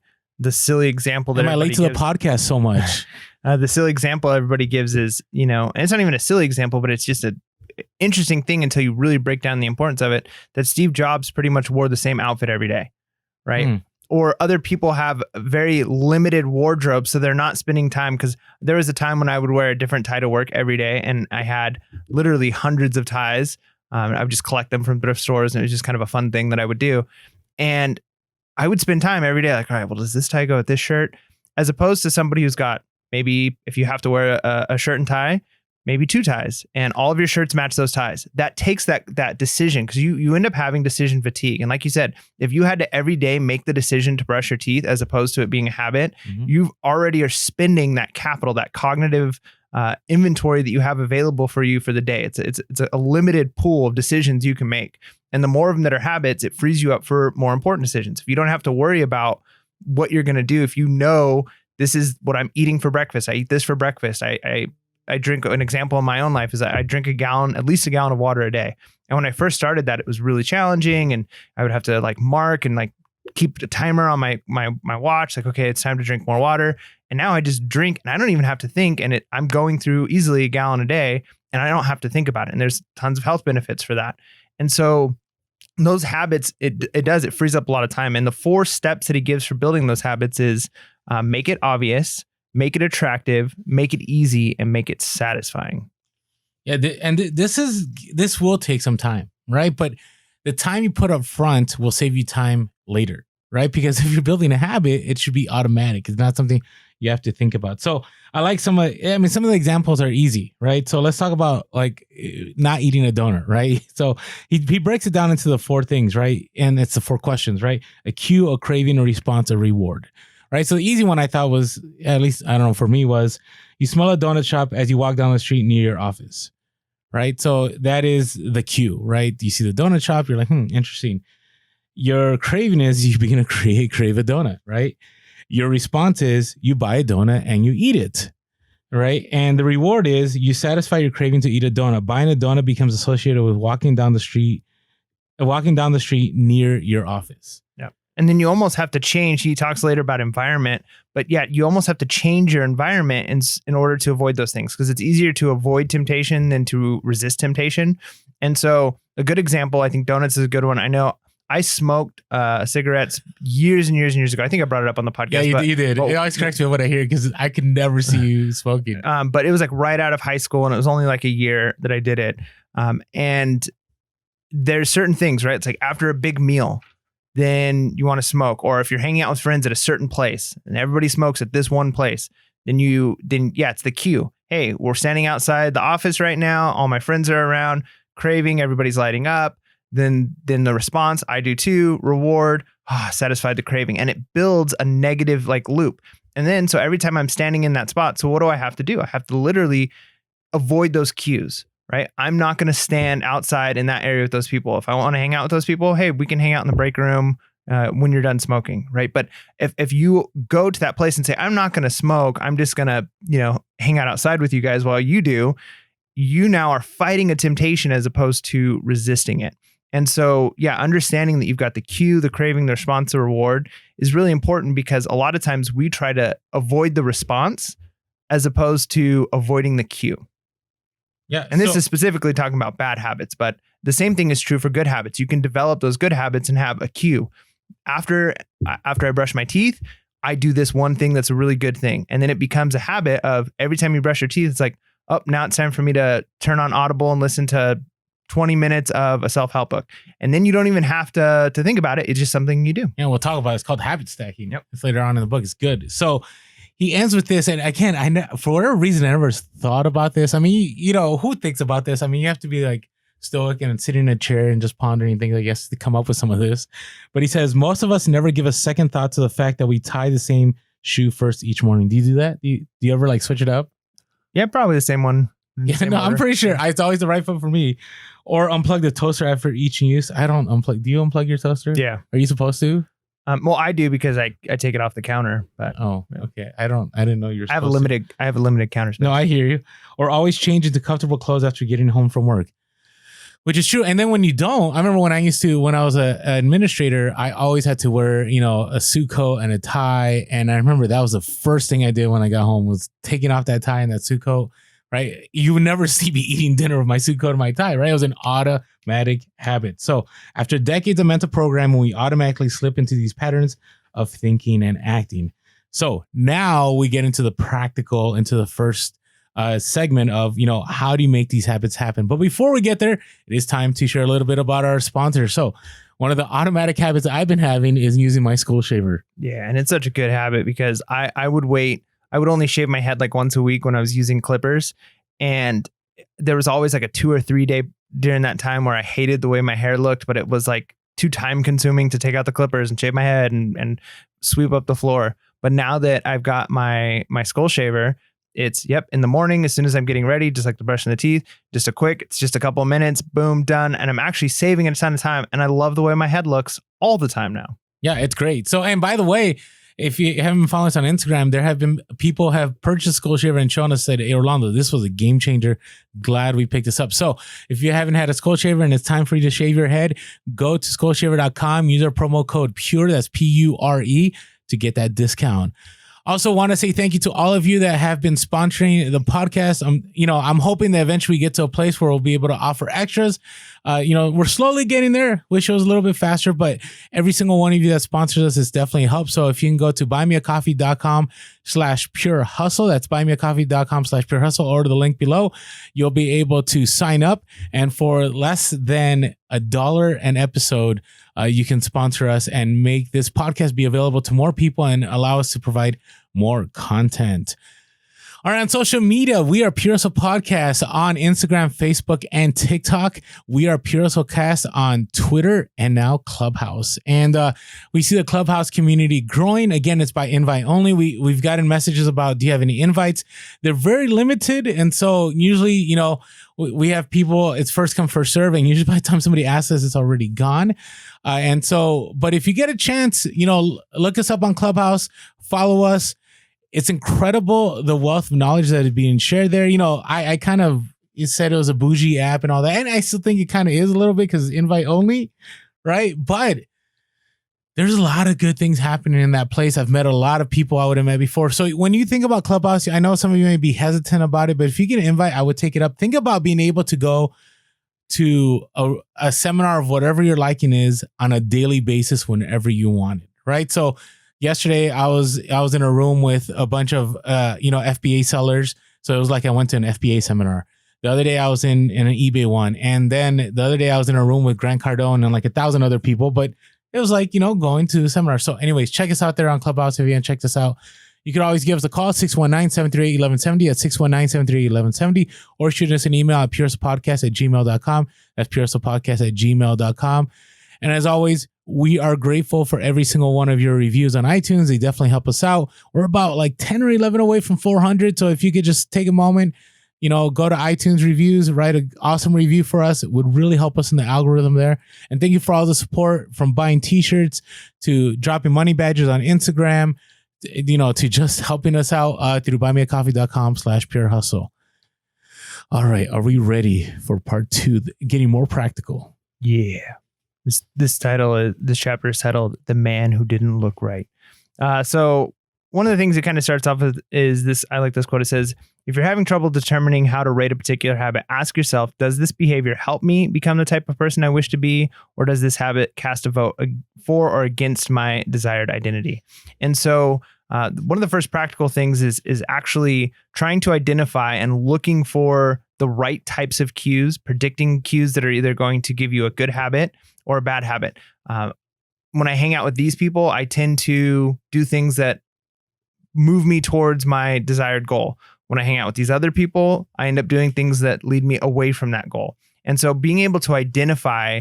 A: silly example that
B: am I late to the podcast so much?
A: The silly example everybody gives is, and it's not even a silly example, but it's just a interesting thing until you really break down the importance of it, that Steve Jobs pretty much wore the same outfit every day, right? Or other people have very limited wardrobe, so they're not spending time, because there was a time when I would wear a different tie to work every day, and I had literally hundreds of ties. I would just collect them from thrift stores, and it was just kind of a fun thing that I would do. And I would spend time every day like, all right, well, does this tie go with this shirt? As opposed to somebody who's got, maybe if you have to wear a shirt and tie, maybe 2 ties, and all of your shirts match those ties. That takes that decision, because you end up having decision fatigue. And like you said, if you had to every day make the decision to brush your teeth as opposed to it being a habit, you already are spending that capital, that cognitive inventory that you have available for you for the day. It's a limited pool of decisions you can make. And the more of them that are habits, it frees you up for more important decisions. If you don't have to worry about what you're going to do, if you know this is what I'm eating for breakfast, I eat this for breakfast, I drink, an example in my own life is that I drink at least a gallon of water a day. And when I first started that, it was really challenging, and I would have to like mark and like keep the timer on my watch. Like, okay, it's time to drink more water. And now I just drink, and I don't even have to think. And I'm going through easily a gallon a day, and I don't have to think about it. And there's tons of health benefits for that. And so those habits, it frees up a lot of time. And the 4 steps that he gives for building those habits is make it obvious, make it attractive, make it easy, and make it satisfying.
B: Yeah, this will take some time, right? But the time you put up front will save you time later, right? Because if you're building a habit, it should be automatic. It's not something you have to think about. So I like some of the examples are easy, right? So let's talk about like not eating a donut, right? So he breaks it down into the 4 things, right? And it's the 4 questions, right? A cue, a craving, a response, a reward. Right. So the easy one I thought was, at least, I don't know, for me was, you smell a donut shop as you walk down the street near your office. Right. So that is the cue, right? You see the donut shop, you're like, interesting. Your craving is you begin to crave a donut, right? Your response is you buy a donut and you eat it. Right. And the reward is you satisfy your craving to eat a donut. Buying a donut becomes associated with walking down the street near your office.
A: Yeah. And then you almost have to change. He talks later about environment, but yeah, you almost have to change your environment in order to avoid those things, because it's easier to avoid temptation than to resist temptation. And so a good example, I think donuts is a good one. I know I smoked cigarettes years and years and years ago. I think I brought it up on the podcast.
B: Yeah, you did. It always cracks me up when I hear it, because I could never see you smoking.
A: But it was like right out of high school, and it was only like a year that I did it. And there's certain things, right? It's like after a big meal, then you want to smoke. Or if you're hanging out with friends at a certain place and everybody smokes at this one place, then it's the cue. Hey, we're standing outside the office right now. All my friends are around, craving, everybody's lighting up. Then the response, I do too, reward, satisfied the craving. And it builds a negative like loop. And then, so every time I'm standing in that spot, so what do I have to do? I have to literally avoid those cues. Right? I'm not going to stand outside in that area with those people. If I want to hang out with those people, hey, we can hang out in the break room when you're done smoking, right? But if you go to that place and say, I'm not going to smoke, I'm just going to, hang out outside with you guys while you do, you now are fighting a temptation as opposed to resisting it. And so, understanding that you've got the cue, the craving, the response, the reward is really important, because a lot of times we try to avoid the response as opposed to avoiding the cue.
B: Yeah.
A: And this is specifically talking about bad habits, but the same thing is true for good habits. You can develop those good habits and have a cue. After I brush my teeth, I do this one thing that's a really good thing. And then it becomes a habit of every time you brush your teeth, it's like, oh, now it's time for me to turn on Audible and listen to 20 minutes of a self-help book. And then you don't even have to think about it. It's just something you do.
B: Yeah, we'll talk about it. It's called habit stacking. Yep. It's later on in the book. It's good. So he ends with this, and for whatever reason, I never thought about this. I mean, who thinks about this? I mean, you have to be like stoic and sitting in a chair and just pondering things, I guess, to come up with some of this. But he says, most of us never give a second thought to the fact that we tie the same shoe first each morning. Do you do that? Do you ever like switch it up?
A: Yeah, probably the same one.
B: I'm pretty sure it's always the right foot for me. Or unplug the toaster after each use. I don't unplug. Do you unplug your toaster?
A: Yeah.
B: Are you supposed to?
A: Well, I do, because I take it off the counter. But
B: okay. I didn't know you were supposed to.
A: I have a limited counter space.
B: No, I hear you. Or always change into comfortable clothes after getting home from work, which is true. And then when you don't, I remember when I was an administrator, I always had to wear, a suit coat and a tie. And I remember that was the first thing I did when I got home, was taking off that tie and that suit coat. Right. You would never see me eating dinner with my suit coat and my tie. Right. It was an automatic habit. So after decades of mental programming, we automatically slip into these patterns of thinking and acting. So now we get into the practical, into the first segment of, how do you make these habits happen? But before we get there, it is time to share a little bit about our sponsor. So one of the automatic habits I've been having is using my skull shaver.
A: Yeah. And it's such a good habit, because I would only shave my head like once a week when I was using clippers. And there was always like a 2 or 3 day during that time where I hated the way my hair looked, but it was like too time consuming to take out the clippers and shave my head and sweep up the floor. But now that I've got my skull shaver, it's in the morning, as soon as I'm getting ready, just like the brushing the teeth, it's just a couple of minutes, boom, done. And I'm actually saving a ton of time. And I love the way my head looks all the time now.
B: Yeah, it's great. So, and by the way, if you haven't been following us on Instagram, there have been people have purchased skull shaver and shown us, said, hey, Orlando, this was a game changer. Glad we picked this up. So if you haven't had a skull shaver and it's time for you to shave your head, go to skullshaver.com, use our promo code PURE, that's PURE, to get that discount. Also want to say thank you to all of you that have been sponsoring the podcast. I'm hoping that eventually we get to a place where we'll be able to offer extras. We're slowly getting there. Wish it was a little bit faster, but every single one of you that sponsors us is definitely a help. So if you can go to buymeacoffee.com/purehustle, that's buymeacoffee.com/purehustle, or the link below, you'll be able to sign up. And for less than $1 an episode, you can sponsor us and make this podcast be available to more people and allow us to provide more content. All right, on social media, we are Pure Hustle Podcast on Instagram, Facebook, and TikTok. We are Pure Hustle Cast on Twitter and now Clubhouse. And we see the Clubhouse community growing. Again, it's by invite only. We've gotten messages about, do you have any invites? They're very limited. And so usually, we have people, it's first come, first serve. And usually by the time somebody asks us, it's already gone. But if you get a chance, look us up on Clubhouse, follow us. It's incredible, the wealth of knowledge that is being shared there. I kind of said it was a bougie app and all that. And I still think it kind of is a little bit because it's invite only, right? But there's a lot of good things happening in that place. I've met a lot of people I would have met before. So when you think about Clubhouse, I know some of you may be hesitant about it, but if you get an invite, I would take it up. Think about being able to go to a seminar of whatever your liking is on a daily basis whenever you want it, right? So yesterday, I was in a room with a bunch of FBA sellers, so it was like I went to an FBA seminar. The other day, I was in an eBay one, and then the other day, I was in a room with Grant Cardone and like 1,000 other people. But it was like going to a seminar. So, anyways, check us out there on Clubhouse if you haven't checked us out. You can always give us a call, 619-738-1170 at 619-738-1170, or shoot us an email at purehustlepodcast@gmail.com. That's purehustlepodcast@gmail.com. And as always, we are grateful for every single one of your reviews on iTunes. They definitely help us out. We're about like 10 or 11 away from 400. So if you could just take a moment, go to iTunes reviews, write an awesome review for us. It would really help us in the algorithm there. And thank you for all the support, from buying t-shirts to dropping money badges on Instagram, to just helping us out through buymeacoffee.com/pure hustle. All right. Are we ready for part 2, getting more practical?
A: Yeah. This chapter is titled "The Man Who Didn't Look Right." So one of the things it kind of starts off with is this. I like this quote. It says, "If you're having trouble determining how to rate a particular habit, ask yourself, does this behavior help me become the type of person I wish to be? Or does this habit cast a vote for or against my desired identity?" And so one of the first practical things is actually trying to identify and looking for the right types of cues, predicting cues that are either going to give you a good habit or a bad habit. When I hang out with these people, I tend to do things that move me towards my desired goal. When I hang out with these other people, I end up doing things that lead me away from that goal. And so being able to identify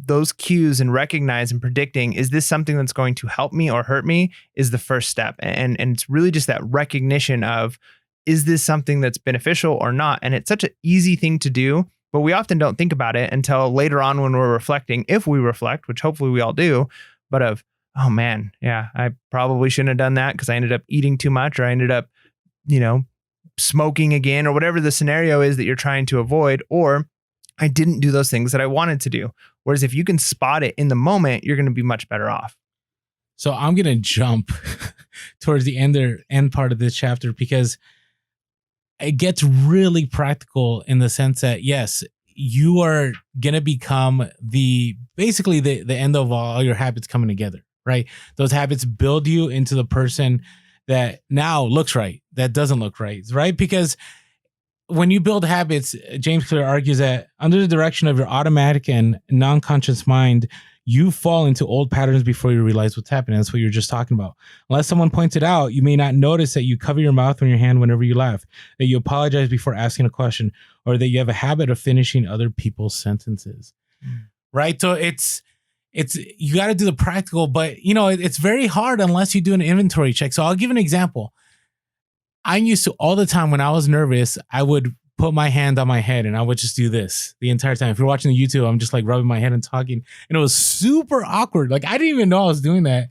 A: those cues and recognize and predicting, is this something that's going to help me or hurt me, is the first step. And it's really just that recognition of, is this something that's beneficial or not? And it's such an easy thing to do, but we often don't think about it until later on when we're reflecting, if we reflect, which hopefully we all do, but oh man, yeah, I probably shouldn't have done that because I ended up eating too much, or I ended up, smoking again, or whatever the scenario is that you're trying to avoid, or I didn't do those things that I wanted to do. Whereas if you can spot it in the moment, you're going to be much better off.
B: So I'm going to jump towards the end part of this chapter, because it gets really practical in the sense that, yes, you are going to become basically the end of all your habits coming together, right? Those habits build you into the person that now looks right, that doesn't look right, right? Because when you build habits, James Clear argues that under the direction of your automatic and non-conscious mind, you fall into old patterns before you realize what's happening. That's what you were just talking about. Unless someone points it out, you may not notice that you cover your mouth on your hand whenever you laugh, that you apologize before asking a question, or that you have a habit of finishing other people's sentences. Right? So it's you got to do the practical, but it's very hard unless you do an inventory check. So I'll give an example. I used to, all the time when I was nervous, I would put my hand on my head and I would just do this the entire time. If you're watching the YouTube, I'm just like rubbing my head and talking, and it was super awkward. Like I didn't even know I was doing that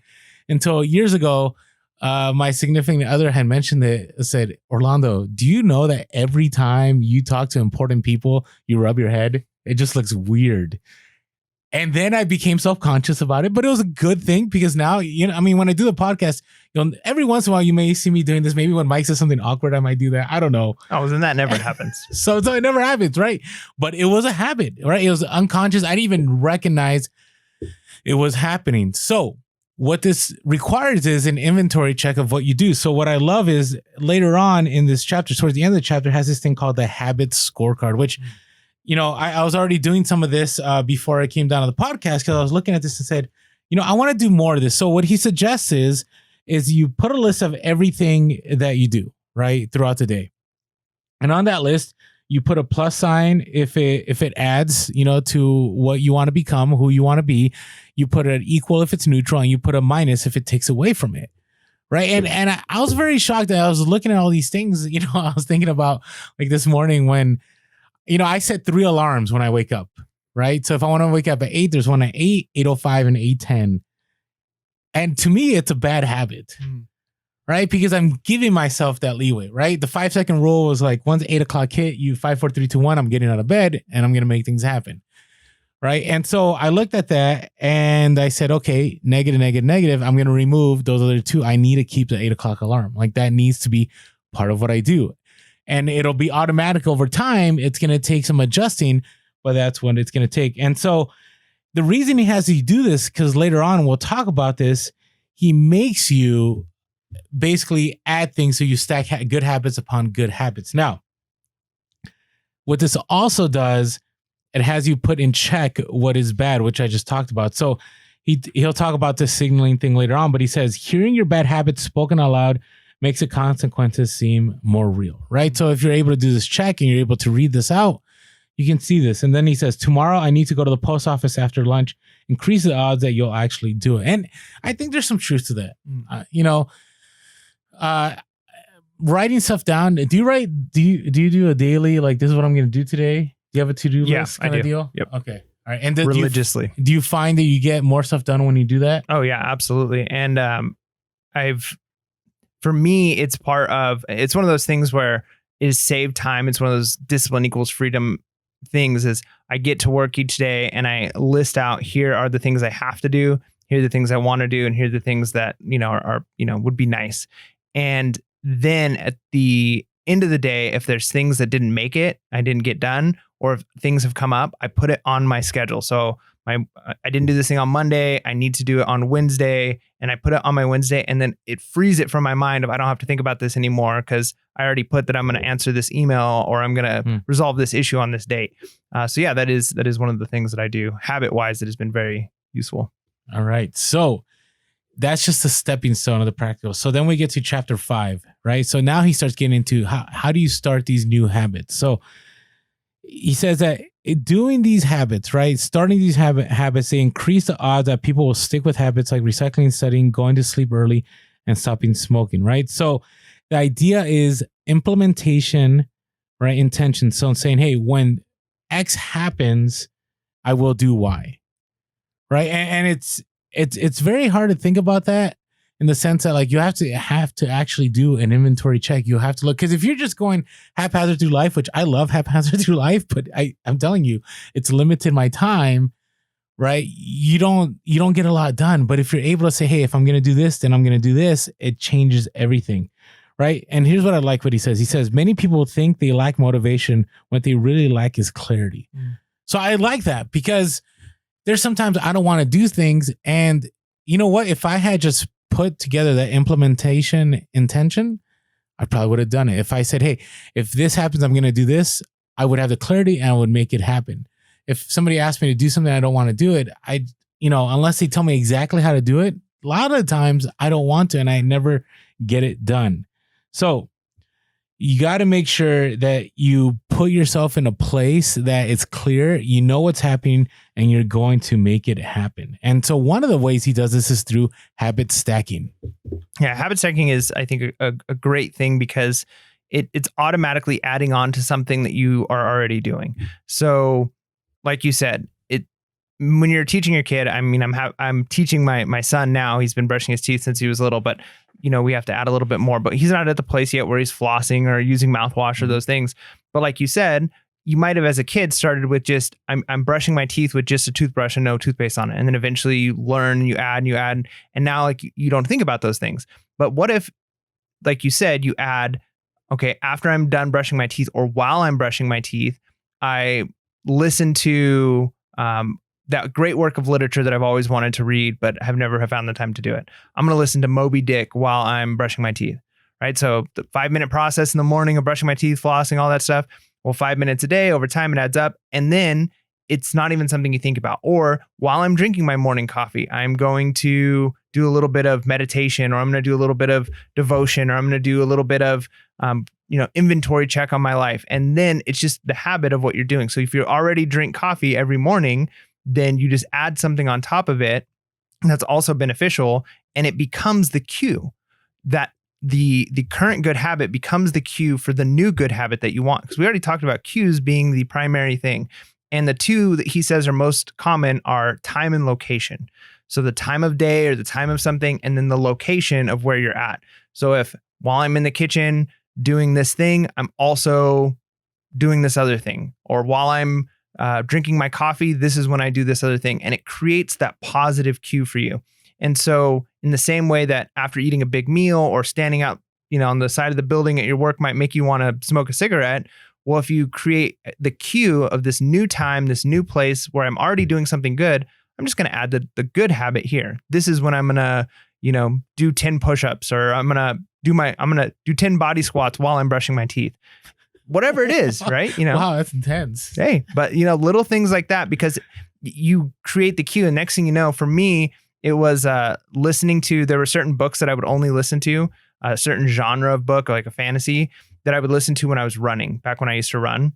B: until years ago. My significant other had mentioned it, said, "Orlando, do you know that every time you talk to important people, you rub your head? It just looks weird." And then I became self-conscious about it, but it was a good thing, because now, when I do the podcast, every once in a while you may see me doing this. Maybe when Mike says something awkward, I might do that. I don't know.
A: Oh, then that never happens.
B: So it never happens, right? But it was a habit, right? It was unconscious. I didn't even recognize it was happening. So what this requires is an inventory check of what you do. So what I love is later on in this chapter, towards the end of the chapter, has this thing called the habit scorecard, which I was already doing some of this before I came down to the podcast, because I was looking at this and said, I want to do more of this. So what he suggests is you put a list of everything that you do, right, throughout the day. And on that list, you put a plus sign if it adds, to what you want to become, who you want to be. You put it equal if it's neutral, and you put a minus if it takes away from it. Right. And I was very shocked that I was looking at all these things. I was thinking about, like, this morning when, I set 3 alarms when I wake up, right? So if I want to wake up at 8, there's one at 8, 8:05, and 8:10. And to me, it's a bad habit, right? Because I'm giving myself that leeway, right? The 5-second rule was like, once 8 o'clock hit, you 5, 4, 3, 2, 1, I'm getting out of bed and I'm going to make things happen, right? And so I looked at that and I said, okay, negative, negative, negative. I'm going to remove those other 2. I need to keep the 8 o'clock alarm. Like, that needs to be part of what I do. And it'll be automatic over time. It's going to take some adjusting, but that's what it's going to take. And so the reason he has you do this, because later on we'll talk about this, he makes you basically add things so you stack good habits upon good habits. Now, what this also does, it has you put in check what is bad, which I just talked about. So he'll talk about this signaling thing later on, but he says, hearing your bad habits spoken out loud makes the consequences seem more real, right? So if you're able to do this check and you're able to read this out, you can see this. And then he says, tomorrow I need to go to the post office after lunch, increase the odds that you'll actually do it. And I think there's some truth to that. writing stuff down. Do you do a daily, like, this is what I'm going to do today? Do you have a to-do list kind of deal?
A: Yep.
B: Okay. All right. And
A: religiously.
B: Do you find that you get more stuff done when you do that?
A: Oh yeah, absolutely. And for me, it's one of those things where it is save time. It's one of those discipline equals freedom things. Is I get to work each day and I list out, here are the things I have to do, here are the things I want to do, and here are the things that are would be nice. And then at the end of the day, if there's things that didn't make it, I didn't get done, or if things have come up, I put it on my schedule. So I didn't do this thing on Monday, I need to do it on Wednesday, and I put it on my Wednesday, and then it frees it from my mind of I don't have to think about this anymore because I already put that I'm going to answer this email or I'm going to resolve this issue on this date. So yeah, that is one of the things that I do habit-wise that has been very useful.
B: All right. So that's just a stepping stone of the practical. So then we get to chapter 5, right? So now he starts getting into how do you start these new habits? So he says that doing these habits, right? Starting these habits, they increase the odds that people will stick with habits like recycling, studying, going to sleep early, and stopping smoking, right? So the idea is implementation, right? Intention. So I'm saying, hey, when X happens, I will do Y, right? And it's very hard to think about that in the sense that, like, you have to actually do an inventory check. You have to look, because if you're just going haphazard through life, which I love haphazard through life, but I'm telling you, it's limited my time, right? You don't get a lot done. But if you're able to say, hey, if I'm going to do this, then I'm going to do this, it changes everything, right? And here's what I like what he says. He says, many people think they lack motivation. What they really lack is clarity. So I like that, because there's sometimes I don't want to do things. And you know what? If I had just put together that implementation intention, I probably would have done it. If I said, hey, if this happens, I'm going to do this, I would have the clarity and I would make it happen. If somebody asked me to do something, I don't want to do it, unless they tell me exactly how to do it, a lot of the times I don't want to and I never get it done. So you got to make sure that you put yourself in a place that it's clear, you know what's happening, and you're going to make it happen. And so one of the ways he does this is through habit stacking.
A: Yeah, habit stacking is, I think, a great thing because it's automatically adding on to something that you are already doing. So like you said, when you're teaching your kid, I mean, I'm teaching my son now. He's been brushing his teeth since he was little, but we have to add a little bit more. But he's not at the place yet where he's flossing or using mouthwash or those things. But like you said, you might have as a kid started with just I'm brushing my teeth with just a toothbrush and no toothpaste on it, and then eventually you learn, you add, and now like you don't think about those things. But what if, like you said, you add, okay, after I'm done brushing my teeth or while I'm brushing my teeth, I listen to that great work of literature that I've always wanted to read, but have never found the time to do it. I'm going to listen to Moby Dick while I'm brushing my teeth, right? So the 5-minute process in the morning of brushing my teeth, flossing, all that stuff. Well, 5 minutes a day, over time, it adds up. And then it's not even something you think about. Or while I'm drinking my morning coffee, I'm going to do a little bit of meditation, or I'm going to do a little bit of devotion, or I'm going to do a little bit of, inventory check on my life. And then it's just the habit of what you're doing. So if you already drink coffee every morning, then you just add something on top of it that's also beneficial, and it becomes the cue that the current good habit becomes the cue for the new good habit that you want. Because we already talked about cues being the primary thing. And the two that he says are most common are time and location. So the time of day or the time of something, and then the location of where you're at. So if while I'm in the kitchen doing this thing, I'm also doing this other thing, or while I'm drinking my coffee, this is when I do this other thing. And it creates that positive cue for you. And so in the same way that after eating a big meal or standing out, on the side of the building at your work might make you want to smoke a cigarette. Well, if you create the cue of this new time, this new place where I'm already doing something good, I'm just going to add the good habit here. This is when I'm going to, do 10 push-ups, or I'm going to do 10 body squats while I'm brushing my teeth. Whatever it is, right?
B: Wow, that's intense.
A: Hey, but little things like that, because you create the cue. And next thing you know, for me, it was listening to, there were certain books that I would only listen to, a certain genre of book, like a fantasy, that I would listen to when I was running, back when I used to run.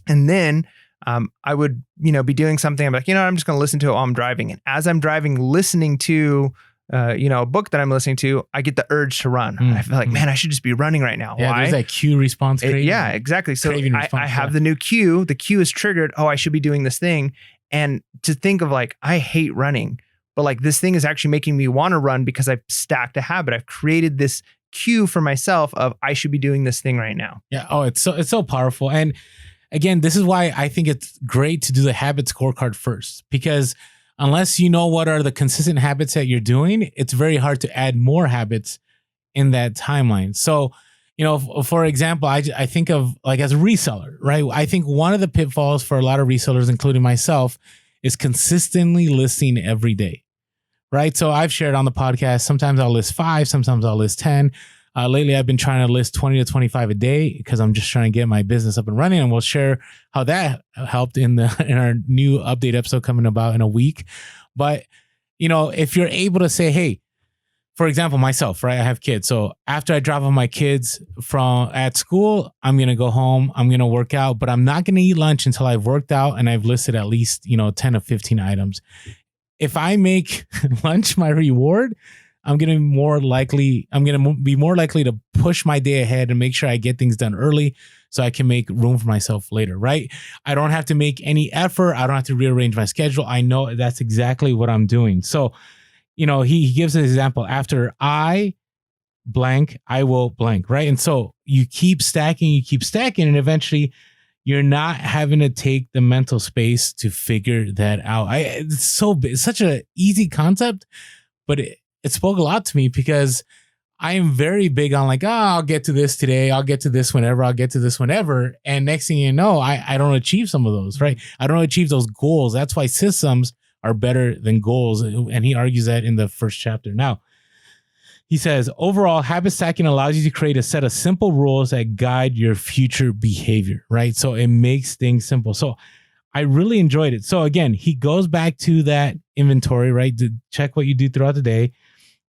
A: And then I would, be doing something. I'm like, I'm just going to listen to it while I'm driving. And as I'm driving, listening to a book that I'm listening to, I get the urge to run. I feel like, man, I should just be running right now.
B: Yeah,
A: why?
B: There's that cue response.
A: Yeah, exactly. So I have the new cue. The cue is triggered. Oh, I should be doing this thing. And to think of like, I hate running, but like this thing is actually making me want to run because I've stacked a habit. I've created this cue for myself of I should be doing this thing right now.
B: Yeah. Oh, it's so powerful. And again, this is why I think it's great to do the habit scorecard first, because unless you know what are the consistent habits that you're doing, it's very hard to add more habits in that timeline. So, for example, I think of like as a reseller, right? I think one of the pitfalls for a lot of resellers, including myself, is consistently listing every day, right? So I've shared on the podcast, sometimes I'll list 5, sometimes I'll list 10. Lately, I've been trying to list 20 to 25 a day because I'm just trying to get my business up and running. And we'll share how that helped in our new update episode coming about in a week. But, if you're able to say, hey, for example, myself, right? I have kids. So after I drop off my kids at school, I'm going to go home. I'm going to work out, but I'm not going to eat lunch until I've worked out and I've listed at least, 10 or 15 items. If I make lunch my reward, I'm going to be more likely to push my day ahead and make sure I get things done early so I can make room for myself later, right? I don't have to make any effort. I don't have to rearrange my schedule. I know that's exactly what I'm doing. So, he gives an example. After I blank, I will blank, right? And so you keep stacking, and eventually you're not having to take the mental space to figure that out. It's such an easy concept, but it spoke a lot to me because I am very big on like, I'll get to this today. I'll get to this whenever. And next thing you know, I don't achieve some of those, right? I don't achieve those goals. That's why systems are better than goals. And he argues that in the first chapter. Now, he says, overall, habit stacking allows you to create a set of simple rules that guide your future behavior, right? So it makes things simple. So I really enjoyed it. So again, he goes back to that inventory, right? To check what you do throughout the day.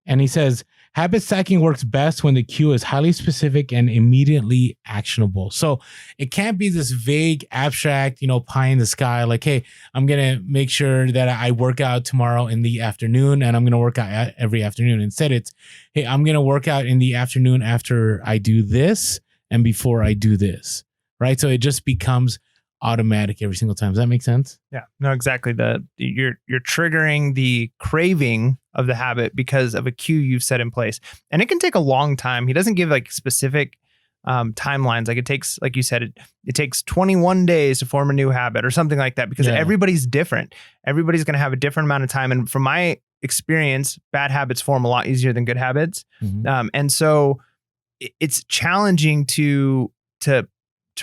B: And he says, habit stacking works best when the cue is highly specific and immediately actionable. So it can't be this vague, abstract, pie in the sky, like, hey, I'm going to make sure that I work out tomorrow in the afternoon and I'm going to work out every afternoon. Instead, it's, hey, I'm going to work out in the afternoon after I do this and before I do this, right? So it just becomes automatic every single time. Does that make sense?
A: Yeah, no, exactly. You're triggering the craving of the habit because of a cue you've set in place, and it can take a long time. He doesn't give like specific timelines. Like it takes, like you said, it takes 21 days to form a new habit or something like that because everybody's different. Everybody's going to have a different amount of time, and from my experience, bad habits form a lot easier than good habits. Mm-hmm. And so it's challenging to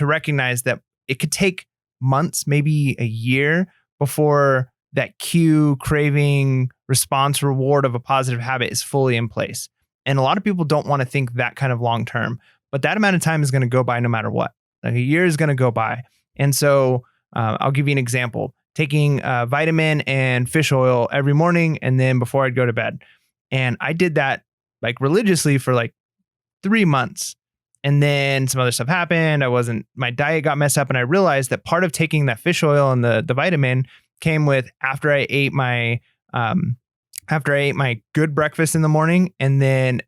A: recognize that it could take months, maybe a year before that cue, craving, response, reward of a positive habit is fully in place. And a lot of people don't want to think that kind of long term, but that amount of time is going to go by no matter what. Like a year is going to go by. And so I'll give you an example. Taking vitamin and fish oil every morning and then before I'd go to bed. And I did that like religiously for like 3 months. And then some other stuff happened. My diet got messed up, and I realized that part of taking that fish oil and the vitamin came with after I ate my good breakfast in the morning, and then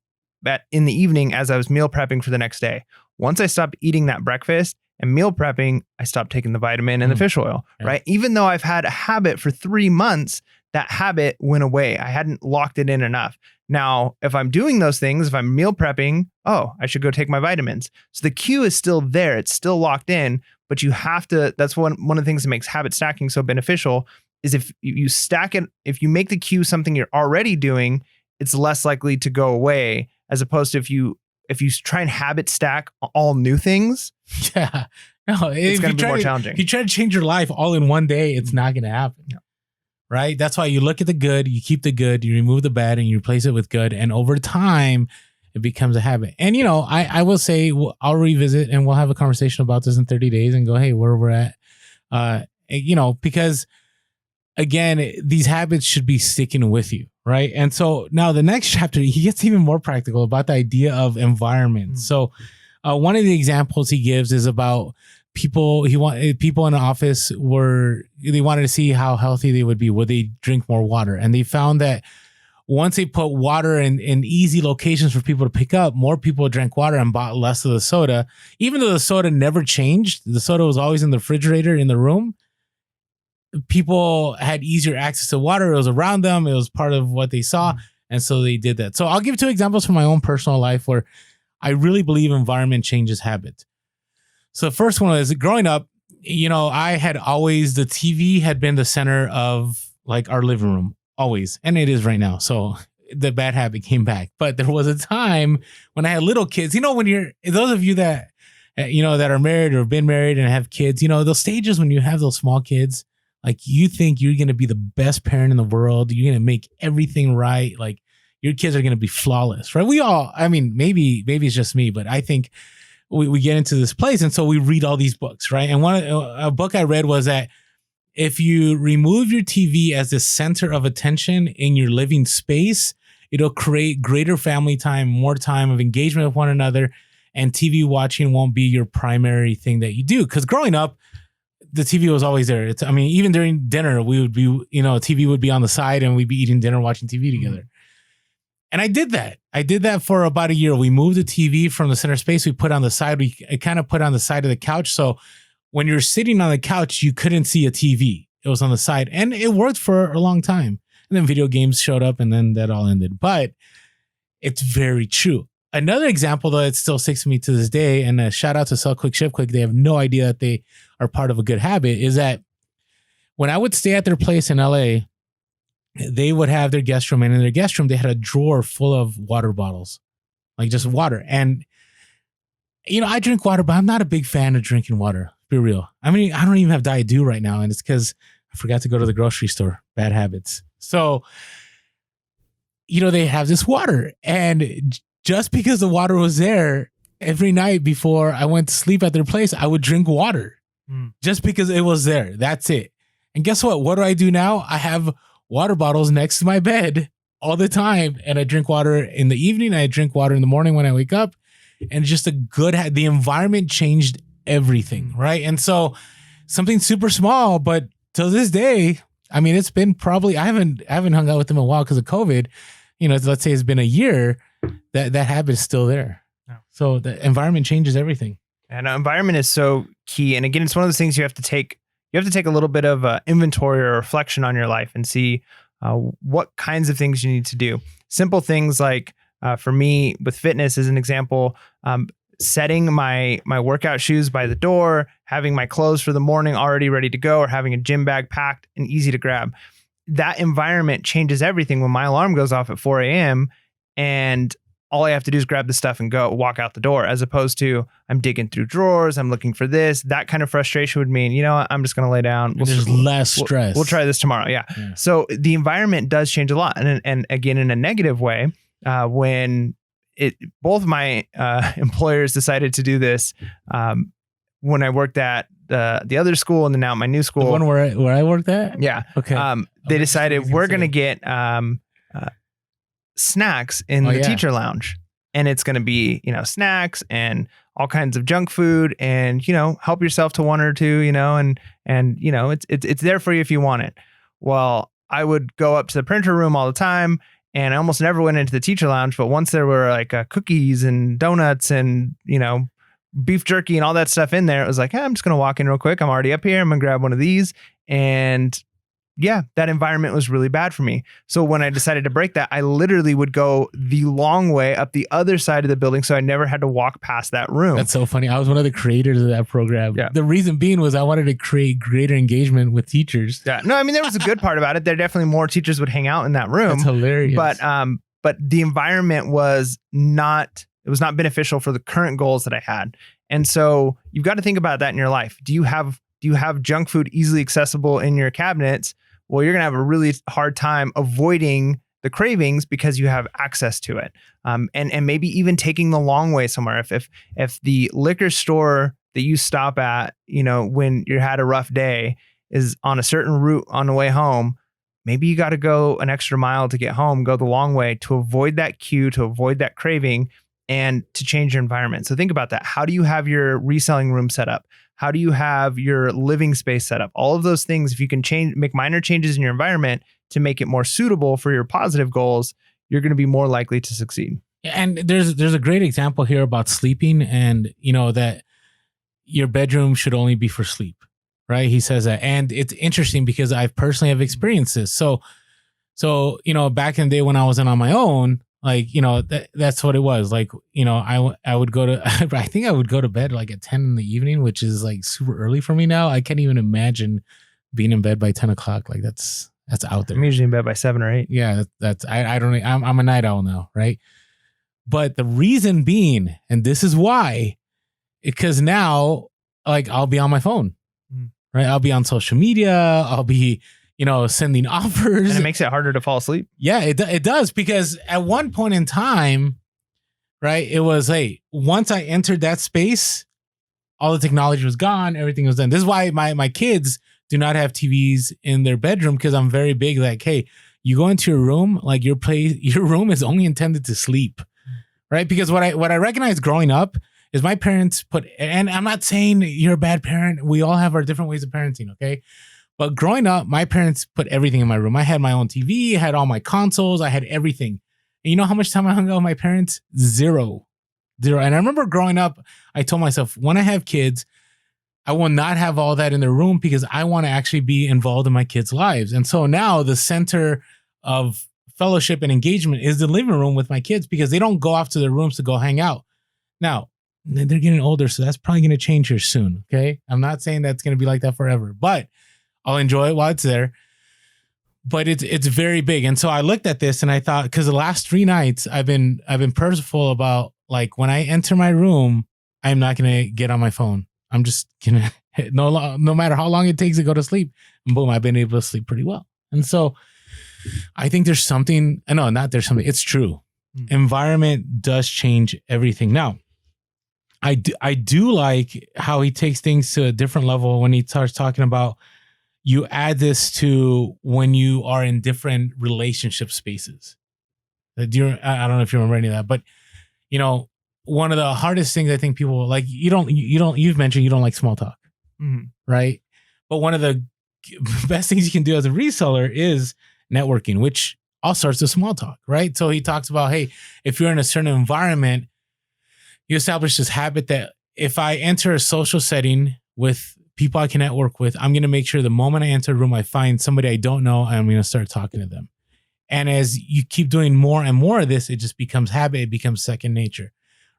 A: in the evening as I was meal prepping for the next day. Once I stopped eating that breakfast and meal prepping, I stopped taking the vitamin and the fish oil, right? Even though I've had a habit for 3 months, that habit went away. I hadn't locked it in enough. Now, if I'm doing those things, if I'm meal prepping, I should go take my vitamins. So the cue is still there. It's still locked in, but you have to, that's one of the things that makes habit stacking so beneficial is if you stack it, if you make the cue something you're already doing, it's less likely to go away as opposed to if you try and habit stack all new things. Yeah. No, it's going to be more challenging.
B: If you try to change your life all in one day, it's not going to happen. No. Right? That's why you look at the good, you keep the good, you remove the bad, and you replace it with good. And over time, it becomes a habit. And, I will say, I'll revisit and we'll have a conversation about this in 30 days and go, hey, where we're at. Because, again, these habits should be sticking with you. Right? And so now the next chapter, he gets even more practical about the idea of environment. Mm-hmm. So one of the examples he gives is about people in the office they wanted to see how healthy they would be. Would they drink more water? And they found that once they put water in easy locations for people to pick up, more people drank water and bought less of the soda. Even though the soda never changed, the soda was always in the refrigerator in the room. People had easier access to water. It was around them. It was part of what they saw. And so they did that. So I'll give 2 examples from my own personal life where I really believe environment changes habit. So the first one is growing up, I had always, the TV had been the center of like our living room, always. And it is right now. So the bad habit came back. But there was a time when I had little kids, when those of you that, that are married or have been married and have kids, those stages when you have those small kids, like you think you're going to be the best parent in the world. You're going to make everything right. Like your kids are going to be flawless, right? We all, maybe it's just me, but I think we get into this place. And so we read all these books, right? And a book I read was that if you remove your TV as the center of attention in your living space, it'll create greater family time, more time of engagement with one another, and TV watching won't be your primary thing that you do. Because growing up, the TV was always there. Even during dinner, we would be, TV would be on the side and we'd be eating dinner, watching TV together. And I did that. I did that for about a year. We moved the TV from the center space. We put on the side. We kind of put on the side of the couch. So when you're sitting on the couch, you couldn't see a TV. It was on the side. And it worked for a long time. And then video games showed up and then that all ended. But it's very true. Another example, though, it still sticks to me to this day, and a shout out to Sell Quick, Ship Quick. They have no idea that they are part of a good habit, is that when I would stay at their place in LA, they would have their guest room, and in their guest room, they had a drawer full of water bottles, like just water. And, I drink water, but I'm not a big fan of drinking water. Be real. I don't even have Diet Dew right now, and it's because I forgot to go to the grocery store. Bad habits. So, they have this water, and just because the water was there, every night before I went to sleep at their place, I would drink water just because it was there. That's it. And guess what? What do I do now? I have water bottles next to my bed all the time. And I drink water in the evening. I drink water in the morning when I wake up. And just the environment changed everything. Right. And so something super small, but to this day, it's been probably, I haven't hung out with them in a while because of COVID. Let's say it's been a year. That habit is still there. Yeah. So the environment changes everything.
A: And environment is so key. And again, it's one of those things you have to take a little bit of inventory or reflection on your life and see what kinds of things you need to do. Simple things like, for me with fitness as an example, setting my workout shoes by the door, having my clothes for the morning already ready to go, or having a gym bag packed and easy to grab. That environment changes everything. When my alarm goes off at 4 a.m., and all I have to do is grab the stuff and walk out the door, as opposed to I'm digging through drawers, I'm looking for this. That kind of frustration would mean, I'm just going to lay down.
B: There's less stress.
A: We'll try this tomorrow. Yeah. So the environment does change a lot. And again, in a negative way, when both my employers decided to do this, when I worked at the other school and then now at my new school.
B: The one where I worked at?
A: Yeah.
B: Okay.
A: They decided we're going to get snacks in the teacher lounge, and it's going to be, snacks and all kinds of junk food, and, help yourself to one or two, and it's there for you if you want it. Well, I would go up to the printer room all the time, and I almost never went into the teacher lounge. But once there were like cookies and donuts and, beef jerky and all that stuff in there, it was like, I'm just going to walk in real quick. I'm already up here. I'm going to grab one of these. And yeah, that environment was really bad for me. So when I decided to break that, I literally would go the long way up the other side of the building, so I never had to walk past that room.
B: That's so funny. I was one of the creators of that program. Yeah. The reason being was I wanted to create greater engagement with teachers.
A: Yeah. No, there was a good part about it. There definitely more teachers would hang out in that room.
B: That's hilarious.
A: But the environment was not beneficial for the current goals that I had. And so you've got to think about that in your life. Do you have junk food easily accessible in your cabinets? Well, you're going to have a really hard time avoiding the cravings because you have access to it. And maybe even taking the long way somewhere. If the liquor store that you stop at, when you had a rough day is on a certain route on the way home, maybe you got to go an extra mile to get home, go the long way to avoid that queue, to avoid that craving, and to change your environment. So think about that. How do you have your reselling room set up? How do you have your living space set up? All of those things, if you can make minor changes in your environment, to make it more suitable for your positive goals, you're going to be more likely to succeed.
B: And there's a great example here about sleeping, and that your bedroom should only be for sleep, right? He says that, and it's interesting because I personally have experienced this. So back in the day when I wasn't on my own, like that's what it was. Like I would go to I think I would go to bed like at 10 in the evening, which is like super early for me now. I can't even imagine being in bed by 10 o'clock. Like that's out there.
A: I'm usually in bed by 7 or 8.
B: Yeah, I'm a night owl now, right? But the reason being, and this is why, because now like I'll be on my phone, right? I'll be on social media. I'll be, sending offers.
A: And it makes it harder to fall asleep.
B: Yeah, it does. Because at one point in time, right, it was, hey, once I entered that space, all the technology was gone. Everything was done. This is why my kids do not have TVs in their bedroom, because I'm very big. Like, hey, you go into your room, like your room is only intended to sleep, right? Because what I recognized growing up is my parents put, and I'm not saying you're a bad parent. We all have our different ways of parenting, okay? But growing up, my parents put everything in my room. I had my own TV, I had all my consoles, I had everything. And you know how much time I hung out with my parents? Zero. And I remember growing up, I told myself, when I have kids, I will not have all that in their room, because I want to actually be involved in my kids' lives. And so now the center of fellowship and engagement is the living room with my kids, because they don't go off to their rooms to go hang out. Now, they're getting older, so that's probably going to change here soon, okay? I'm not saying that's going to be like that forever, but I'll enjoy it while it's there. But it's very big. And so I looked at this and I thought, because the last 3 nights I've been purposeful about, like, when I enter my room, I'm not going to get on my phone. I'm just going to, no matter how long it takes to go to sleep, and boom, I've been able to sleep pretty well. And so I think there's something, no, not there's something, it's true. Environment does change everything. Now, I do like how he takes things to a different level when he starts talking about, you add this to when you are in different relationship spaces. I don't know if you remember any of that, but one of the hardest things I think people like, you've mentioned you don't like small talk, right? But one of the best things you can do as a reseller is networking, which all starts with small talk, right? So he talks about, hey, if you're in a certain environment, you establish this habit that if I enter a social setting with people I can network with, I'm going to make sure the moment I enter a room, I find somebody I don't know, and I'm going to start talking to them. And as you keep doing more and more of this, it just becomes habit. It becomes second nature,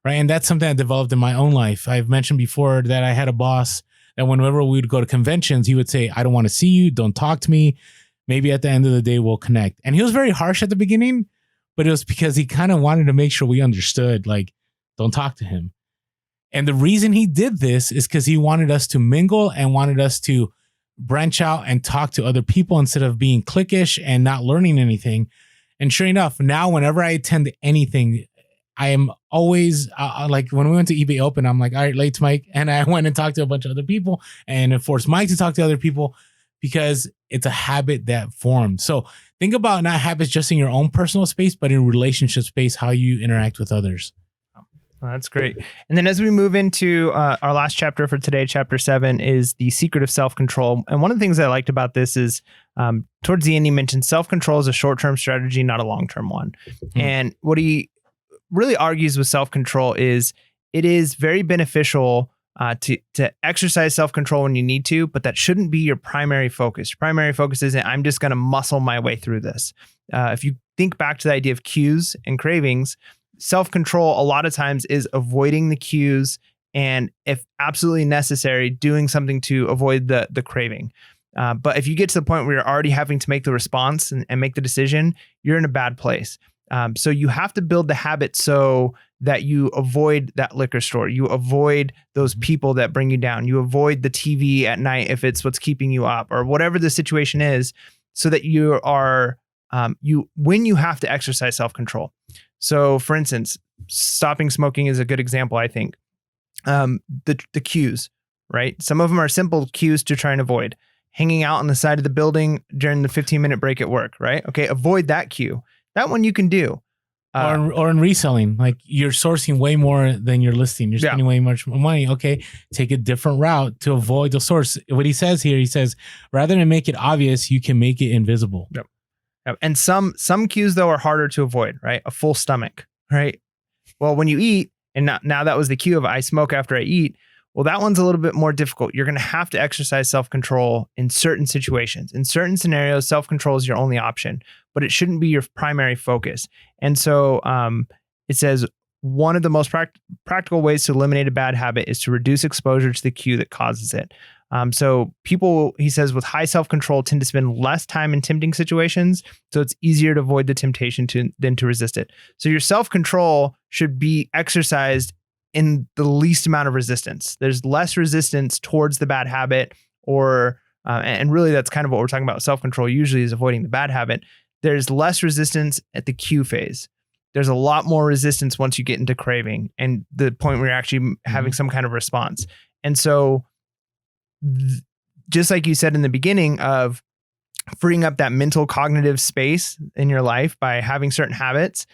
B: right? And that's something I developed in my own life. I've mentioned before that I had a boss that whenever we would go to conventions, he would say, I don't want to see you. Don't talk to me. Maybe at the end of the day, we'll connect. And he was very harsh at the beginning, but it was because he kind of wanted to make sure we understood, like, don't talk to him. And the reason he did this is because he wanted us to mingle and wanted us to branch out and talk to other people instead of being cliquish and not learning anything. And sure enough, now whenever I attend anything, I am always like, when we went to eBay Open, I'm like, all right, let's Mike. And I went and talked to a bunch of other people and it forced Mike to talk to other people, because it's a habit that formed. So think about not habits just in your own personal space, but in relationship space, how you interact with others.
A: Oh, that's great. And then as we move into our last chapter for today, chapter 7 is the secret of self-control. And one of the things I liked about this is towards the end, he mentioned self-control is a short-term strategy, not a long-term one. And what he really argues with self-control is it is very beneficial to exercise self-control when you need to, but that shouldn't be your primary focus. Your primary focus isn't, I'm just going to muscle my way through this. If you think back to the idea of cues and cravings, self-control a lot of times is avoiding the cues and, if absolutely necessary, doing something to avoid the craving. But if you get to the point where you're already having to make the response and make the decision, you're in a bad place. So you have to build the habit so that you avoid that liquor store. You avoid those people that bring you down. You avoid the TV at night if it's what's keeping you up, or whatever the situation is, so that you are when you have to exercise self-control. So for instance, stopping smoking is a good example, I think. The cues, right? Some of them are simple cues to try and avoid. Hanging out on the side of the building during the 15-minute break at work, right? Okay, avoid that cue. That one you can do.
B: Or in reselling, like you're sourcing way more than you're listing. You're spending way much more money. Okay, take a different route to avoid the source. What he says here, he says, rather than make it obvious, you can make it invisible.
A: Yep. And some cues though are harder to avoid, right? A full stomach, right? Well, when you eat, and now that was the cue of I smoke after I eat. Well, that one's a little bit more difficult. You're going to have to exercise self-control in certain situations. In certain scenarios, self-control is your only option, but it shouldn't be your primary focus. And so it says one of the most practical ways to eliminate a bad habit is to reduce exposure to the cue that causes it. So people, he says, with high self-control tend to spend less time in tempting situations. So it's easier to avoid the temptation than to resist it. So your self-control should be exercised in the least amount of resistance. There's less resistance towards the bad habit, and really that's kind of what we're talking about. Self-control usually is avoiding the bad habit. There's less resistance at the cue phase. There's a lot more resistance once you get into craving and the point where you're actually having some kind of response. And so just like you said in the beginning of freeing up that mental cognitive space in your life by having certain habits,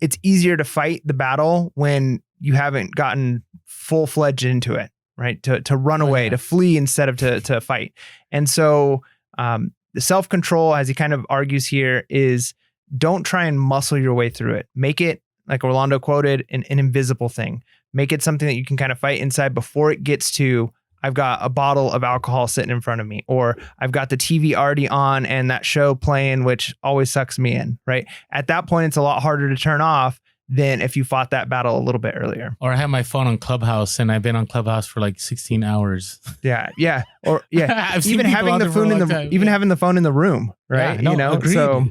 A: it's easier to fight the battle when you haven't gotten full-fledged into it, right? To run away, to flee instead of to fight. And so the self-control, as he kind of argues here, is don't try and muscle your way through it. Make it, like Orlando quoted, an invisible thing. Make it something that you can kind of fight inside before it gets to, I've got a bottle of alcohol sitting in front of me, or I've got the TV already on and that show playing, which always sucks me in, right? At that point, it's a lot harder to turn off than if you fought that battle a little bit earlier.
B: Or I have my phone on Clubhouse and I've been on Clubhouse for like 16 hours.
A: Yeah. Even having the phone having the phone in the room, right?
B: Yeah, no, agreed.
A: So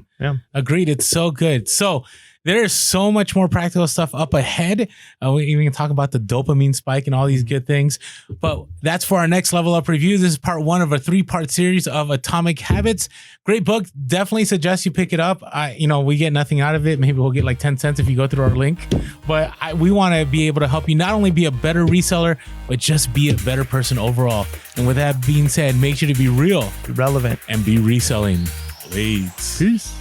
B: agreed. It's so good. So there's so much more practical stuff up ahead. We even talk about the dopamine spike and all these good things. But that's for our next level up review. This is part 1 of a 3-part series of Atomic Habits. Great book. Definitely suggest you pick it up. We get nothing out of it. Maybe we'll get like 10 cents if you go through our link. But we want to be able to help you not only be a better reseller, but just be a better person overall. And with that being said, make sure to be real,
A: be relevant,
B: and be reselling. Peace.